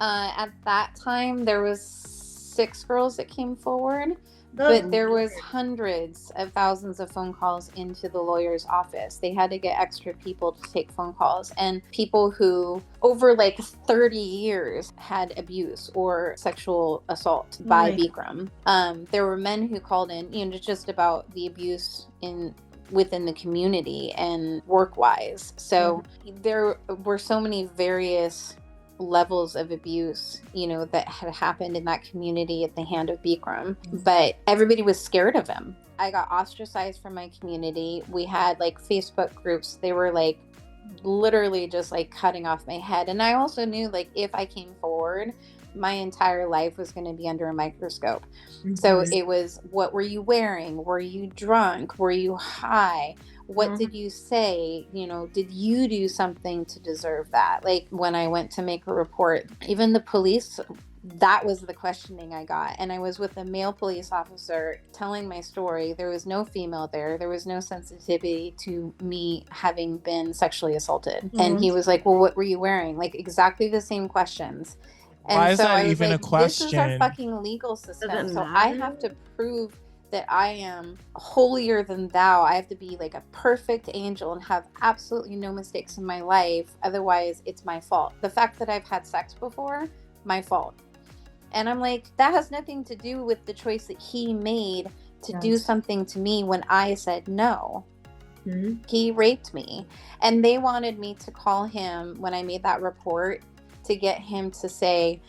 At that time, there was 6 girls that came forward, but there was hundreds of thousands of phone calls into the lawyer's office. They had to get extra people to take phone calls, and people who over like 30 years had abuse or sexual assault by Bikram. There were men who called in, you know, just about the abuse within the community and work-wise. So there were so many various levels of abuse, you know, that had happened in that community at the hand of Bikram, but everybody was scared of him. I got ostracized from my community. We had like Facebook groups. They were like literally just like cutting off my head. And I also knew, like, if I came forward, my entire life was going to be under a microscope. Mm-hmm. So it was, what were you wearing? Were you drunk? Were you high? What did you say? You know, did you do something to deserve that? Like, when I went to make a report, even the police, that was the questioning I got. And I was with a male police officer telling my story. There was no female there. There was no sensitivity to me having been sexually assaulted. Mm-hmm. And he was like, well, what were you wearing? Like, exactly the same questions. And why is so that I was even like, a question? This is our fucking legal system. So I have to prove that I am holier than thou. I have to be like a perfect angel and have absolutely no mistakes in my life. Otherwise, it's my fault. The fact that I've had sex before, my fault. And I'm like, that has nothing to do with the choice that he made to do something to me when I said no. Mm-hmm. He raped me. And they wanted me to call him when I made that report to get him to say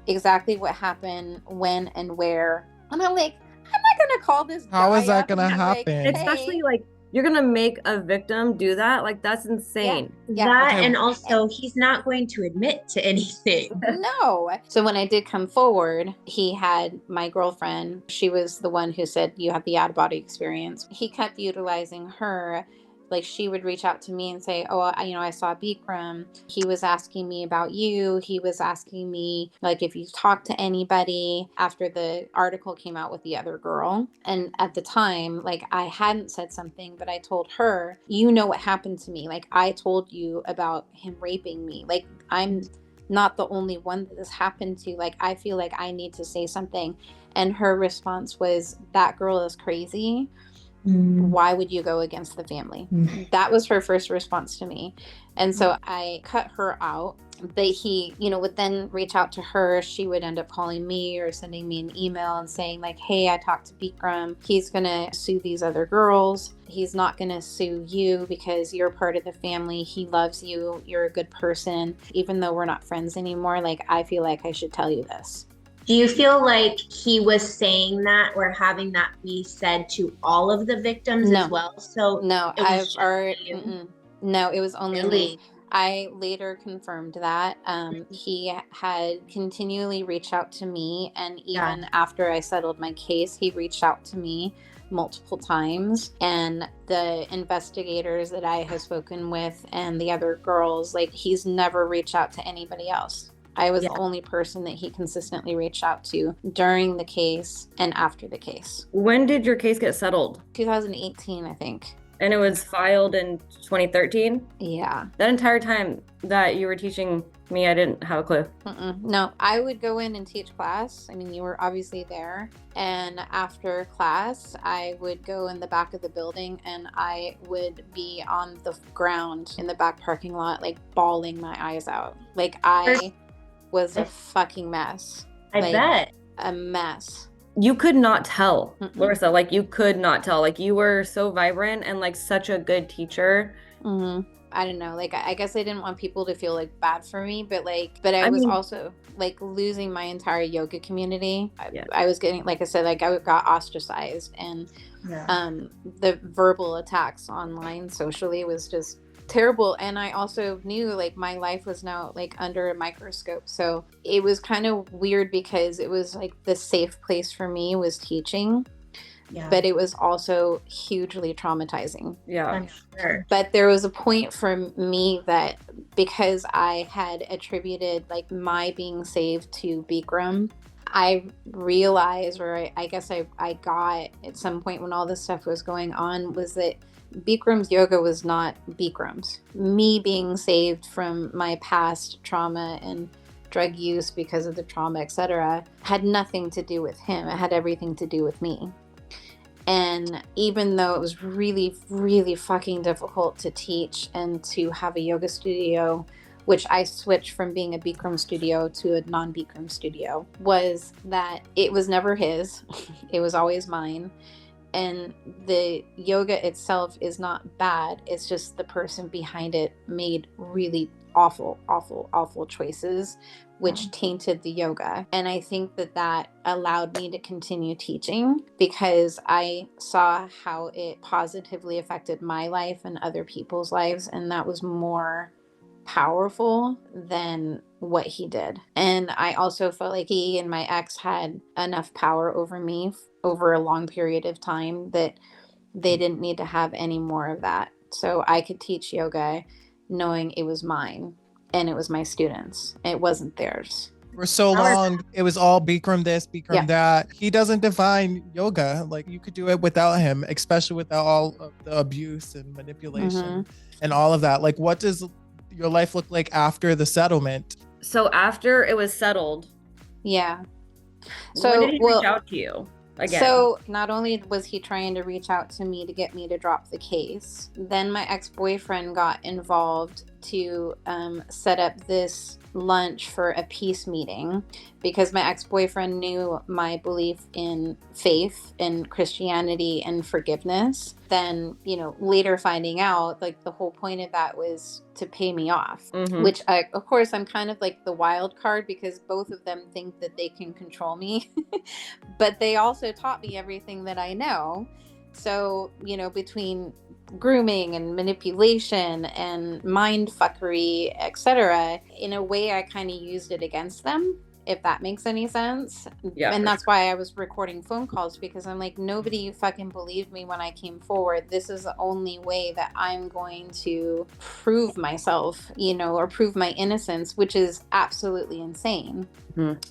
exactly what happened, when and where. And I'm like, I'm not going to call this guy. How is that going to happen? Like, especially like, you're going to make a victim do that? Like, that's insane. Yeah. That, and also he's not going to admit to anything. No. So when I did come forward, he had my girlfriend. She was the one who said, you have the out-of-body experience. He kept utilizing her like she would reach out to me and say, oh, I saw Bikram. He was asking me about you. He was asking me like if you talked to anybody after the article came out with the other girl. And at the time, like I hadn't said something, but I told her, you know what happened to me. Like I told you about him raping me. Like I'm not the only one that this happened to. Like I feel like I need to say something. And her response was, that girl is crazy. Why would you go against the family? That was her first response to me. And so I cut her out. But he, would then reach out to her. She would end up calling me or sending me an email and saying like, hey, I talked to Bikram. He's going to sue these other girls. He's not going to sue you because you're part of the family. He loves you. You're a good person. Even though we're not friends anymore, like, I feel like I should tell you this. Do you feel like he was saying that or having that be said to all of the victims as well? So no, no, it was only me. I later confirmed that. He had continually reached out to me, and even after I settled my case, he reached out to me multiple times. And the investigators that I have spoken with and the other girls, like, he's never reached out to anybody else. I was the only person that he consistently reached out to during the case and after the case. When did your case get settled? 2018, I think. And it was filed in 2013? Yeah. That entire time that you were teaching me, I didn't have a clue. No, I would go in and teach class. I mean, you were obviously there. And after class, I would go in the back of the building and I would be on the ground in the back parking lot, like bawling my eyes out. Like I was a fucking mess. I bet. A mess. You could not tell, Larissa, like you could not tell. Like you were so vibrant and like such a good teacher. I don't know. Like, I guess I didn't want people to feel like bad for me, but I was also like losing my entire yoga community. I was getting, like I said, like I got ostracized, and the verbal attacks online socially was just terrible. And I also knew like my life was now like under a microscope. So it was kind of weird because it was like the safe place for me was teaching. But it was also hugely traumatizing. I'm sure. But there was a point for me that because I had attributed like my being saved to Bikram, I realized, or I guess I got at some point when all this stuff was going on, was that Bikram's yoga was not Bikram's. Me being saved from my past trauma and drug use because of the trauma, etc., had nothing to do with him. It had everything to do with me. And even though it was really, really fucking difficult to teach and to have a yoga studio, which I switched from being a Bikram studio to a non-Bikram studio, was that it was never his. It was always mine. And the yoga itself is not bad. It's just the person behind it made really awful, awful, awful choices, which tainted the yoga. And I think that allowed me to continue teaching because I saw how it positively affected my life and other people's lives. And that was more powerful than what he did. And I also felt like he and my ex had enough power over me over a long period of time that they didn't need to have any more of that. So I could teach yoga knowing it was mine and it was my students. It wasn't theirs. For so long, it was all Bikram this, Bikram that. He doesn't define yoga. Like you could do it without him, especially without all of the abuse and manipulation and all of that. Like what does your life look like after the settlement? So after it was settled. So when did he reach out to you? Again. So not only was he trying to reach out to me to get me to drop the case, then my ex-boyfriend got involved to set up this lunch for a peace meeting because my ex-boyfriend knew my belief in faith and Christianity and forgiveness. Then, later finding out like the whole point of that was to pay me off, which of course I'm kind of like the wild card because both of them think that they can control me, but they also taught me everything that I know. So, between grooming and manipulation and mind fuckery, etc., in a way I kind of used it against them if that makes any sense. Yeah, And for that's why I was recording phone calls, because I'm like, nobody fucking believed me when I came forward. This is the only way that I'm going to prove myself, you know, or prove my innocence, which is absolutely insane.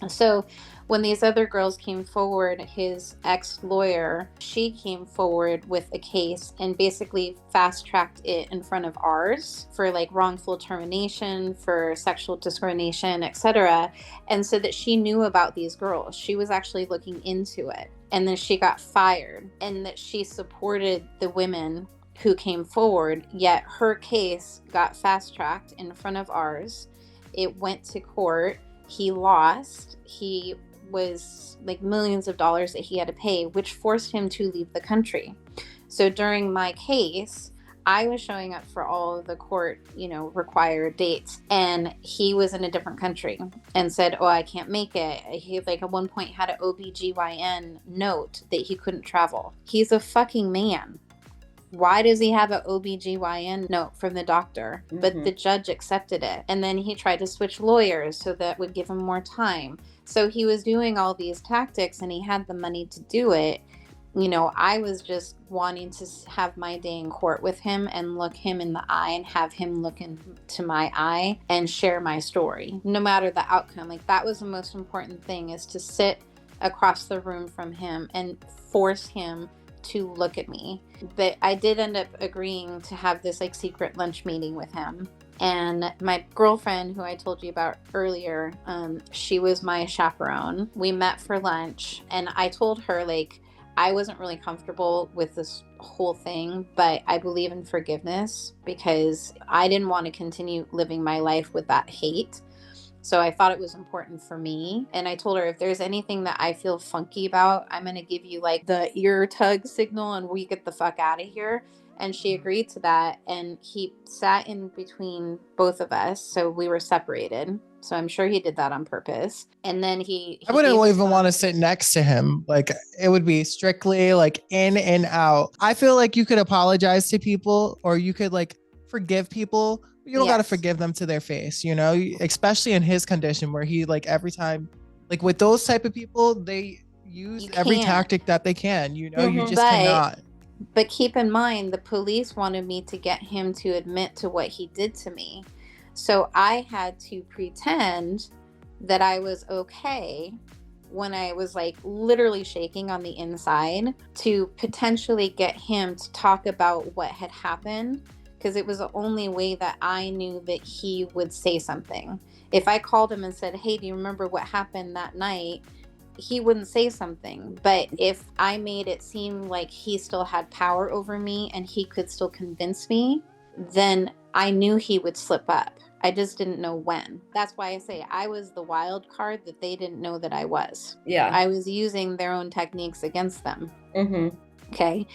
So when these other girls came forward, his ex-lawyer, she came forward with a case and basically fast-tracked it in front of ours for like wrongful termination, for sexual discrimination, etc. And so that she knew about these girls. She was actually looking into it. And then she got fired, and that she supported the women who came forward, yet her case got fast-tracked in front of ours. It went to court. He lost. He was like millions of dollars that he had to pay, which forced him to leave the country. So during my case, I was showing up for all of the court, you know, required dates, and he was in a different country and said, oh, I can't make it. He like at one point had an OBGYN note that he couldn't travel. He's a fucking man. Why does he have an OBGYN note from the doctor? But the judge accepted it. And then he tried to switch lawyers so that would give him more time. So he was doing all these tactics, and he had the money to do it. You know, I was just wanting to have my day in court with him and look him in the eye and have him look into my eye and share my story, no matter the outcome. Like, that was the most important thing, is to sit across the room from him and force him to look at me. But I did end up agreeing to have this like secret lunch meeting with him. And my girlfriend, who I told you about earlier, she was my chaperone. We met for lunch, and I told her, like, I wasn't really comfortable with this whole thing, but I believe in forgiveness, because I didn't want to continue living my life with that hate. So I thought it was important for me. And I told her, if there's anything that I feel funky about, I'm going to give you like the ear tug signal and we get the fuck out of here. And she agreed to that. And he sat in between both of us. So we were separated. So I'm sure he did that on purpose. And then he I wouldn't gave his even phone. want to sit next to him. Like, it would be strictly like in and out. I feel like you could apologize to people, or you could like forgive people. You don't got to Yes. forgive them to their face, you know, especially in his condition where he like every time, like with those type of people, they use You every can't. tactic that they can, you know, you just But- cannot. But keep in mind, the police wanted me to get him to admit to what he did to me. So I had to pretend that I was okay when I was like literally shaking on the inside, to potentially get him to talk about what had happened, because it was the only way that I knew that he would say something. If I called him and said, hey, do you remember what happened that night? He wouldn't say something. But if I made it seem like he still had power over me and he could still convince me, then I knew he would slip up. I just didn't know when. That's why I say I was the wild card that they didn't know that I was. Yeah. I was using their own techniques against them. Mm-hmm. Okay.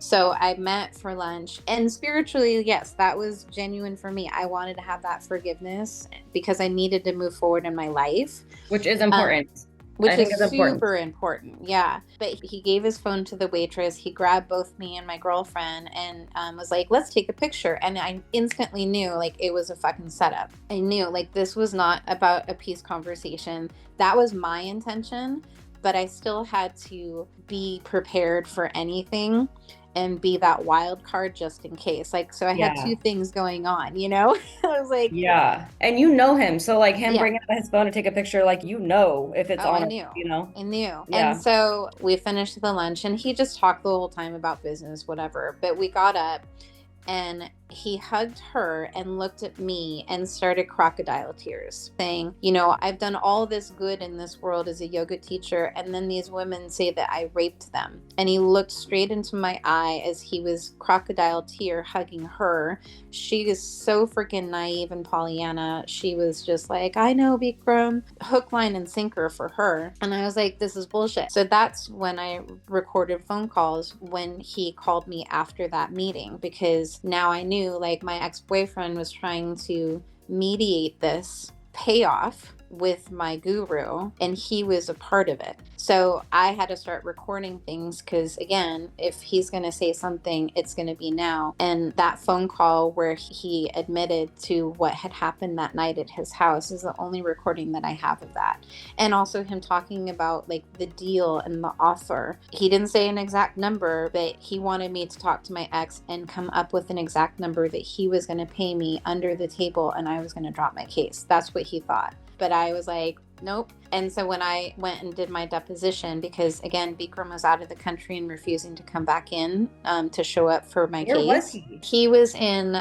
So I met for lunch, and spiritually, yes, that was genuine for me. I wanted to have that forgiveness because I needed to move forward in my life. Which is important. Which I think is it's important. super important. Yeah. But he gave his phone to the waitress. He grabbed both me and my girlfriend and was like, let's take a picture. And I instantly knew like it was a fucking setup. I knew like this was not about a peace conversation. That was my intention, but I still had to be prepared for anything and be that wild card just in case. Like, so I had two things going on, you know? I was like, yeah. And you know him. So like him Yeah. bringing out his phone to take a picture, like, you know, if it's on, I knew. you know? I knew. Yeah. And so we finished the lunch and he just talked the whole time about business, whatever. But we got up and he hugged her and looked at me and started crocodile tears, saying, you know, I've done all this good in this world as a yoga teacher, and then these women say that I raped them. And he looked straight into my eye as he was crocodile tear hugging her. She is so freaking naive and Pollyanna. She was just like, I know, Bikram, hook, line, and sinker for her. And I was like, this is bullshit. So that's when I recorded phone calls when he called me after that meeting, because now I knew like my ex-boyfriend was trying to mediate this payoff with my guru, and he was a part of it. So I had to start recording things because, again, if he's going to say something, it's going to be now. And that phone call where he admitted to what had happened that night at his house is the only recording that I have of that. And also him talking about like the deal and the offer. He didn't say an exact number, but he wanted me to talk to my ex and come up with an exact number that he was going to pay me under the table, and I was going to drop my case. That's what he thought. But I was like, nope. And so when I went and did my deposition, because again, Bikram was out of the country and refusing to come back in to show up for my Where case. was he? He was in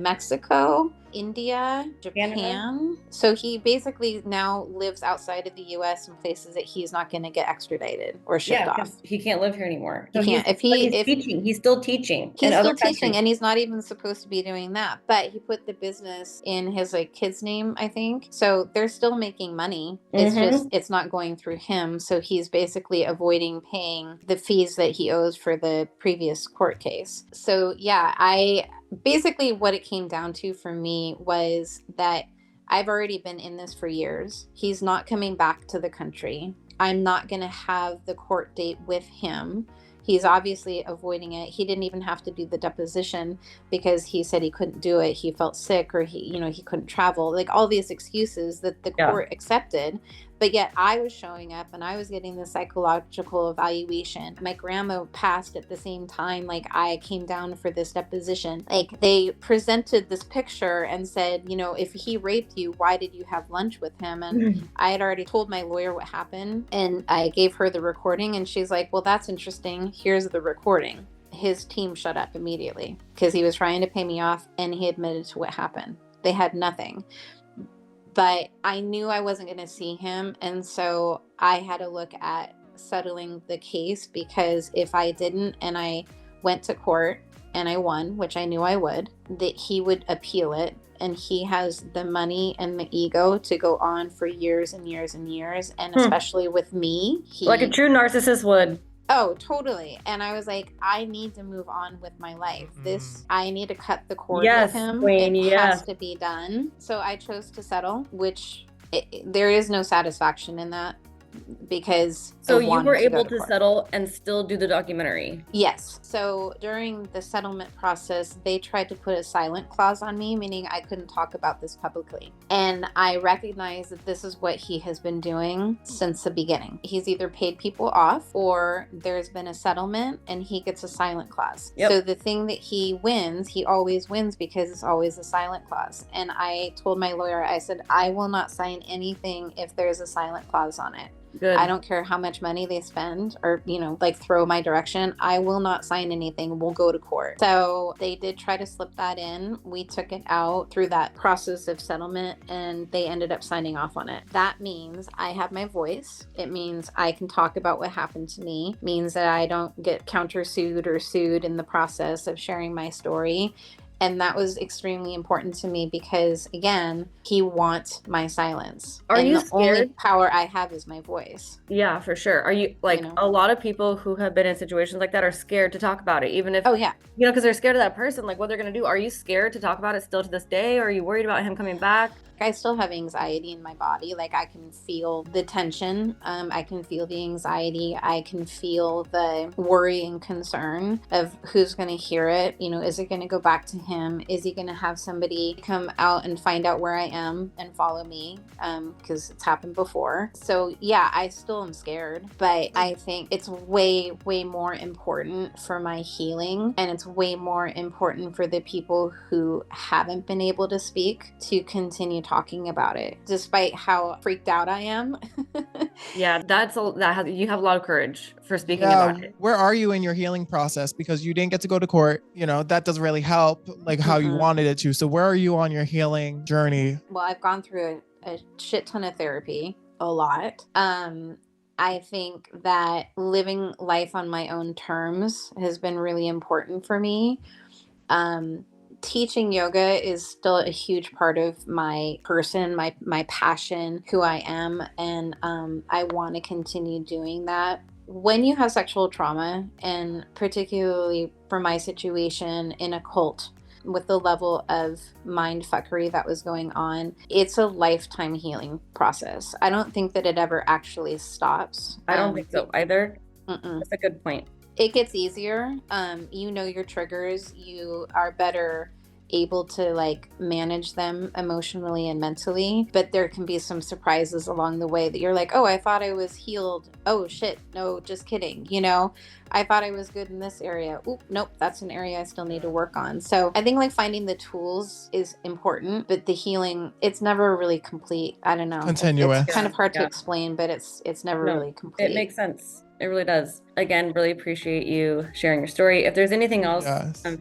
Mexico, India, Japan. Canada? So he basically now lives outside of the US in places that he's not going to get extradited or shipped off. He can't live here anymore. He can't. He's teaching. He's still teaching. He's in still other teaching, countries. and he's not even supposed to be doing that. But he put the business in his like kid's name, I think. So they're still making money. It's just it's not going through him. So he's basically avoiding paying the fees that he owes for the previous court case. So yeah, I basically what it came down to for me was that I've already been in this for years. He's not coming back to the country. I'm not going to have the court date with him. He's obviously avoiding it. He didn't even have to do the deposition because he said he couldn't do it. He felt sick, or he couldn't travel. Like all these excuses that the court accepted. But yet I was showing up and I was getting the psychological evaluation. My grandma passed at the same time. Like I came down for this deposition. Like they presented this picture and said, if he raped you, why did you have lunch with him? And I had already told my lawyer what happened, and I gave her the recording, and she's like, well, that's interesting. Here's the recording. His team shut up immediately because he was trying to pay me off, and he admitted to what happened. They had nothing. But I knew I wasn't going to see him. And so I had to look at settling the case, because if I didn't and I went to court and I won, which I knew I would, that he would appeal it. And he has the money and the ego to go on for years and years and years. And especially with me. Like a true narcissist would. Oh, totally. And I was like, I need to move on with my life. I need to cut the cord with him. Queen, it has to be done. So I chose to settle, which there is no satisfaction in that, because so you were able to settle and still do the documentary. Yes. So during the settlement process, they tried to put a silent clause on me, meaning I couldn't talk about this publicly. And I recognize that this is what he has been doing since the beginning. He's either paid people off, or there's been a settlement and he gets a silent clause. So the thing that he wins, he always wins because it's always a silent clause. And I told my lawyer, I said, I will not sign anything if there's a silent clause on it. Good. I don't care how much money they spend or, throw my direction. I will not sign anything. We'll go to court. So they did try to slip that in. We took it out through that process of settlement, and they ended up signing off on it. That means I have my voice. It means I can talk about what happened to me. It means that I don't get countersued or sued in the process of sharing my story. And that was extremely important to me because, again, he wants my silence. Are you scared? The only power I have is my voice. Yeah, for sure. Are you a lot of people who have been in situations like that are scared to talk about it, even if, because they're scared of that person, like what they're going to do. Are you scared to talk about it still to this day? Or are you worried about him coming back? I still have anxiety in my body. Like I can feel the tension. I can feel the anxiety. I can feel the worry and concern of who's going to hear it. Is it going to go back to him? Is he going to have somebody come out and find out where I am and follow me? Because it's happened before. So yeah, I still am scared, but I think it's way, way more important for my healing. And it's way more important for the people who haven't been able to speak to continue talking about it, despite how freaked out I am. Yeah, you have a lot of courage for speaking about it. Where are you in your healing process? Because you didn't get to go to court, that doesn't really help like how you wanted it to. So where are you on your healing journey? Well, I've gone through a shit ton of therapy, a lot. I think that living life on my own terms has been really important for me. Teaching yoga is still a huge part of my person, my passion, who I am, and I want to continue doing that. When you have sexual trauma, and particularly for my situation in a cult, with the level of mind fuckery that was going on, it's a lifetime healing process. I don't think that it ever actually stops. I don't think so either. Mm-mm. That's a good point. It gets easier. You know your triggers. You are better able to like manage them emotionally and mentally, but there can be some surprises along the way that you're like, oh, I thought I was healed. Oh shit, no, just kidding. You know, I thought I was good in this area. Oop, nope, that's an area I still need to work on. So I think like finding the tools is important, but the healing, it's never really complete. I don't know. Continuous. It's kind of hard to explain, but it's never really complete. It makes sense. It really does. Again, really appreciate you sharing your story. If there's anything else,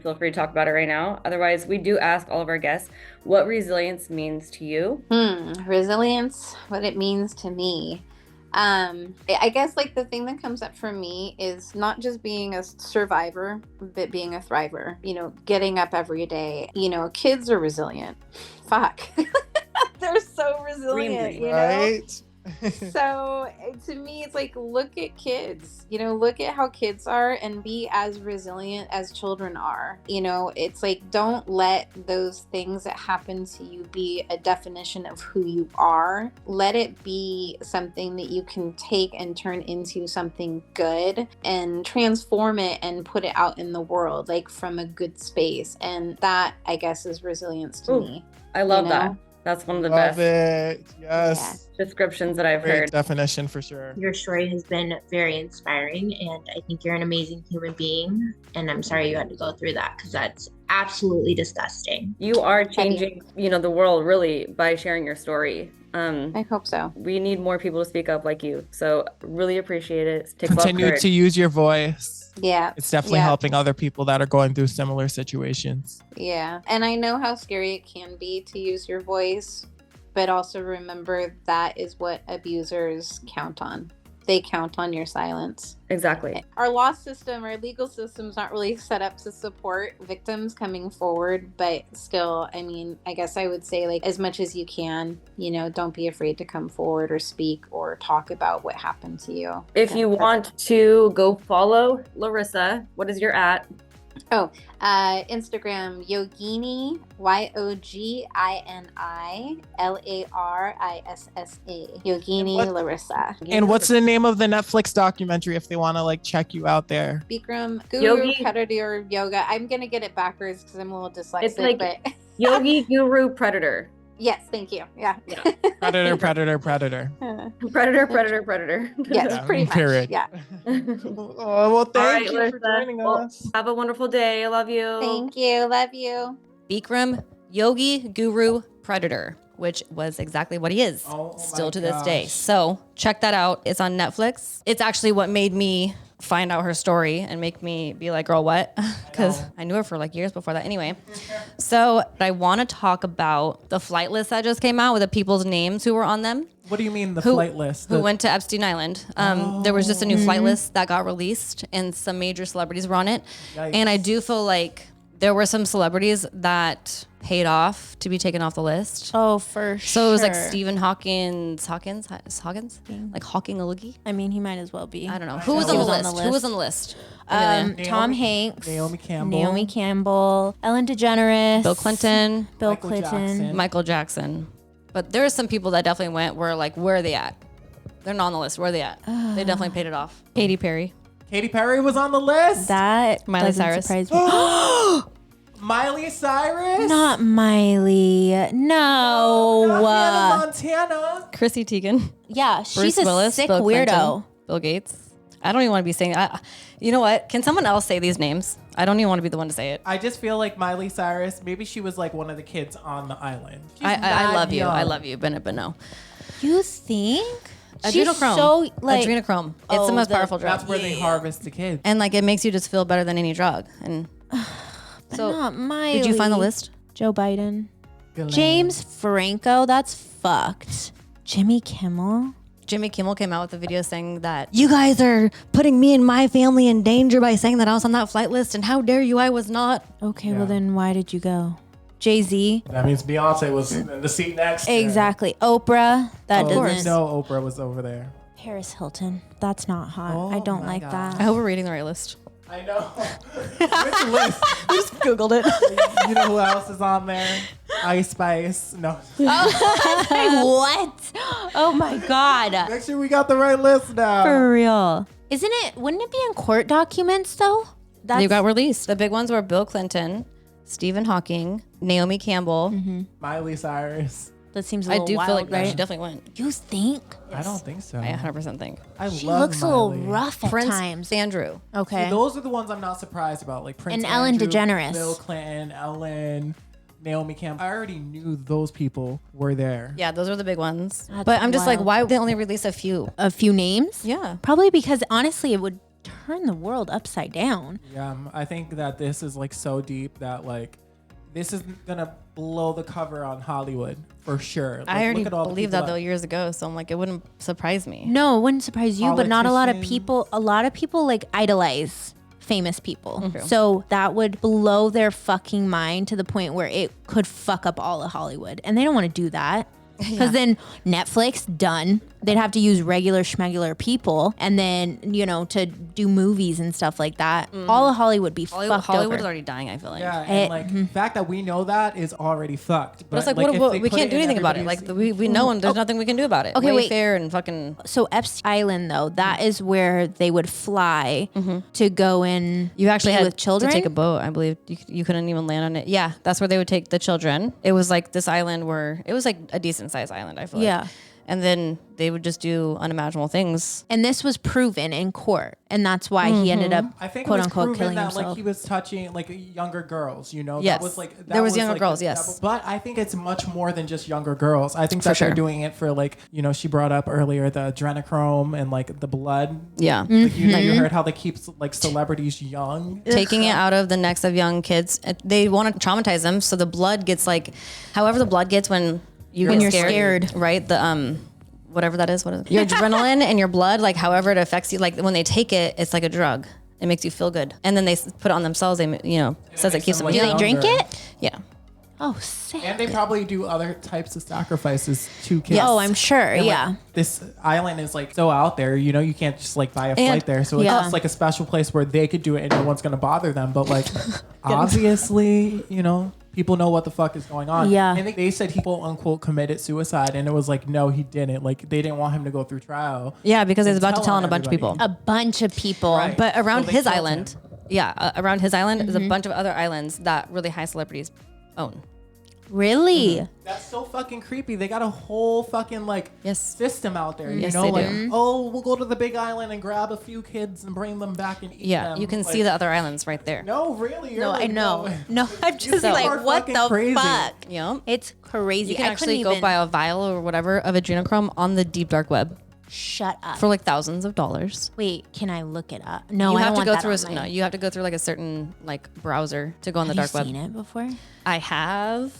feel free to talk about it right now. Otherwise, we do ask all of our guests what resilience means to you. Resilience, what it means to me. I guess like the thing that comes up for me is not just being a survivor, but being a thriver, you know, getting up every day. You know, kids are resilient. Fuck. They're so resilient, you know? Right? So to me, it's like, look at kids, you know, look at how kids are and be as resilient as children are. You know, it's like, don't let those things that happen to you be a definition of who you are. Let it be something that you can take and turn into something good and transform it and put it out in the world, like from a good space. And that, I guess, is resilience to me. I love that. That's one of the Love best it. Yes. descriptions that I've Great heard. definition for sure. Your story has been very inspiring, and I think you're an amazing human being. And I'm sorry you had to go through that, because that's absolutely disgusting. You are changing, you know, the world really by sharing your story. I hope so. We need more people to speak up like you. So really appreciate it. Continue to use your voice. Yeah. It's definitely helping other people that are going through similar situations. Yeah. And I know how scary it can be to use your voice, but also remember that is what abusers count on. They count on your silence. Exactly. Our law system, our legal system's not really set up to support victims coming forward, but still, I mean, I guess I would say, like, as much as you can, you know, don't be afraid to come forward or speak or talk about what happened to you. If you want to go follow Larissa, what is your at? Instagram, Yogini, YOGINI, Yogini Larissa. And what's the name of the Netflix documentary if they want to like check you out there? Bikram, Guru, Predator, Yoga. I'm going to get it backwards because I'm a little dyslexic. It's like but Yogi, Guru, Predator. Yes, thank you. Yeah. Predator. Predator. Yes, pretty much. Period. Yeah. Well, thank you for joining us. Have a wonderful day. I love you. Thank you. Love you. Bikram, Yogi, Guru, Predator, which was exactly what he is still to this day. So check that out. It's on Netflix. It's actually what made me find out her story and make me be like, girl, what? Because I knew her for like years before that. Anyway, so I want to talk about the flight list that just came out with the people's names who were on them. What do you mean the flight list? Who went to Epstein Island. There was just a new flight list that got released and some major celebrities were on it. Yikes. And I do feel like there were some celebrities that paid off to be taken off the list. Oh, for sure. So it was like Stephen Hawkins? Like Hawking a loogie? I mean, he might as well be. I don't know. Who was on the list? Who was on the list? Tom Hanks, Naomi Campbell, Ellen DeGeneres, Bill Clinton, Michael Jackson. But there are some people that definitely went where like, where are they at? They're not on the list. Where are they at? They definitely paid it off. Katy Perry. Katy Perry was on the list? That Miley doesn't Cyrus. surprise me. Miley Cyrus? Not Miley. No. Hannah Montana. Chrissy Teigen. Yeah, Bruce she's a Willis, sick Bill weirdo. Clinton, Bill Gates. I don't even want to be saying. You know what? Can someone else say these names? I don't even want to be the one to say it. I just feel like Miley Cyrus, maybe she was like one of the kids on the island. I love you. I love you, Bennett, but no. You think? Adrenochrome. So, like, adrenochrome. It's the most powerful drug. That's where they harvest the kids. And like it makes you just feel better than any drug. And so, not Miley. did you find the list? Joe Biden. James Franco. That's fucked. Jimmy Kimmel. Jimmy Kimmel came out with a video saying that you guys are putting me and my family in danger by saying that I was on that flight list, and how dare you? I was not. Okay, well then why did you go? Jay-Z. That means Beyonce was in the seat next. Exactly. Oprah. That doesn't. No, Oprah was over there. Paris Hilton. That's not hot. I don't like that. I hope we're reading the right list. I know. Which list? I just Googled it. You know who else is on there? Ice Spice. No. What? Oh my God. Make sure we got the right list now. For real. Wouldn't it be in court documents though? They got released. The big ones were Bill Clinton, Stephen Hawking, Naomi Campbell. Miley Cyrus. That seems a little wild, feel like right? she definitely went. You think? I don't think so. I 100% think. She love looks Miley. a little rough at Prince times. Andrew. Okay. See, those are the ones I'm not surprised about, like Prince And Ellen Andrew, DeGeneres. Bill Clinton, Ellen, Naomi Campbell. I already knew those people were there. Yeah, those are the big ones. That's but I'm just like, wild. why would they only release a few? A few names? Yeah. Probably because honestly, it would turn the world upside down. Yeah, I think that this is like so deep that like this is gonna blow the cover on Hollywood for sure. Like, I already look at all the believed people that though years ago, so I'm like, it wouldn't surprise me. No, it wouldn't surprise you, but not a lot of Politicians. people. A lot of people like idolize famous people. Mm-hmm. So that would blow their fucking mind to the point where it could fuck up all of Hollywood. And they don't want to do that. Because then Netflix, done. They'd have to use regular schmegular people and then, to do movies and stuff like that. All of Hollywood would be fucked Hollywood over. is already dying, I feel like. Yeah, and like the fact that we know that is already fucked. But it's like, if what, they we put can't do in anything about it. Like, everybody's- we know, and there's nothing we can do about it. Okay, wait. Wayfair and fucking. So Epstein Island, though, that is where they would fly to go and You actually be had with children. to take a boat, I believe. You couldn't even land on it. Yeah, that's where they would take the children. It was like this island where it was like a decent sized island, I feel like. Yeah. And then they would just do unimaginable things. And this was proven in court, and that's why he ended up, I think quote it was unquote, proven killing that himself. like he was touching like younger girls, Yes. That was like that There was younger like, girls, the- yes. But I think it's much more than just younger girls. I think that sure. they're doing it for like she brought up earlier the adrenochrome and like the blood. Yeah. Like, you heard how they keep like celebrities young. Taking it out of the necks of young kids. They want to traumatize them. So the blood gets like, however the blood gets when When get you're scared. Right? The, whatever that is, what is it? Your adrenaline and your blood, like however it affects you, like when they take it, it's like a drug. It makes you feel good. And then they put it on themselves. They, says it keeps them like, Do they young. drink younger. it? Yeah. Oh, sick. And they probably do other types of sacrifices to kids. Oh, I'm sure. And, like, Yeah. this island is like so out there, you can't just like buy a And- flight there. So it's Yeah. just like a special place where they could do it and no one's gonna bother them. But like obviously, people know what the fuck is going on. Yeah. And they said he quote unquote committed suicide and it was like, no, he didn't. Like they didn't want him to go through trial. Yeah, because he's And about to tell on on a bunch of people. everybody. A bunch of people. Right. But around So they his killed island, him. around his island is a bunch of other islands that really high celebrities own. Really? That's so fucking creepy. They got a whole fucking like Yes. system out there. Yes, You know, they like do. we'll go to the big island and grab a few kids and bring them back and eat Yeah, them. you can Like, see the other islands right there. No, really. You're No, like, I know. No, I'm You just people like, are what fucking the crazy. fuck? Yeah. It's crazy. You can I actually couldn't go even buy a vial or whatever of adrenochrome on the deep dark web shut up. for like thousands of dollars. Wait, can I look it up? No, You I have don't to want go that through on my- you have to go through like a certain like browser to go on the Have dark you web. seen it before? I have.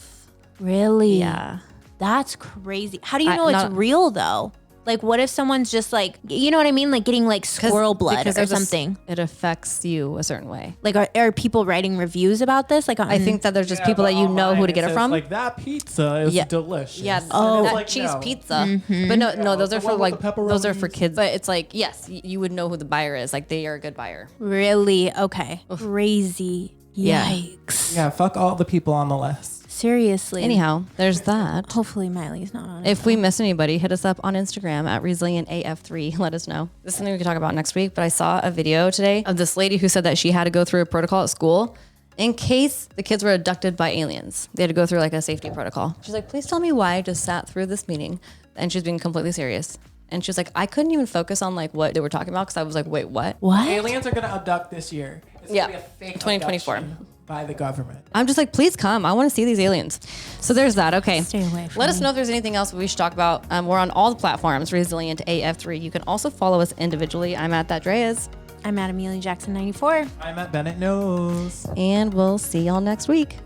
Really? Yeah. That's crazy. How do you I- know it's not- real though? Like, what if someone's just like, you know what I mean? Like getting like squirrel blood because or there's something. it affects you a certain way. Like, are people writing reviews about this? Like, I think that there's just Yeah, people but that you know online who to get it says, from. Like that pizza is Yeah. delicious. Yeah, And it's that like, cheese no. pizza. But no, those the are for one with like the those are for pepperonis. kids. But it's like yes, you would know who the buyer is. Like they are a good buyer. really? Okay. Crazy. Yeah. Yikes. Yeah, fuck all the people on the list. Seriously. Anyhow, there's that. Hopefully Miley's not on it. If we miss anybody, hit us up on Instagram at ResilientAF3. Let us know. This is something we can talk about next week, but I saw a video today of this lady who said that she had to go through a protocol at school in case the kids were abducted by aliens. They had to go through like a safety protocol. She's like, please tell me why I just sat through this meeting. And she's being completely serious. And she was like, I couldn't even focus on like what they were talking about because I was like, wait, what? What? Aliens are gonna abduct this year. It's Yeah. gonna be a fake 2024. abduction by the government. I'm just like, please come. I want to see these aliens. So there's that. Okay. Stay away from Let us me. know if there's anything else we should talk about. We're on all the platforms, Resilient AF3. You can also follow us individually. I'm at That Dreas. I'm at Emelia Jackson 94. I'm at Bennett Knows. And we'll see y'all next week.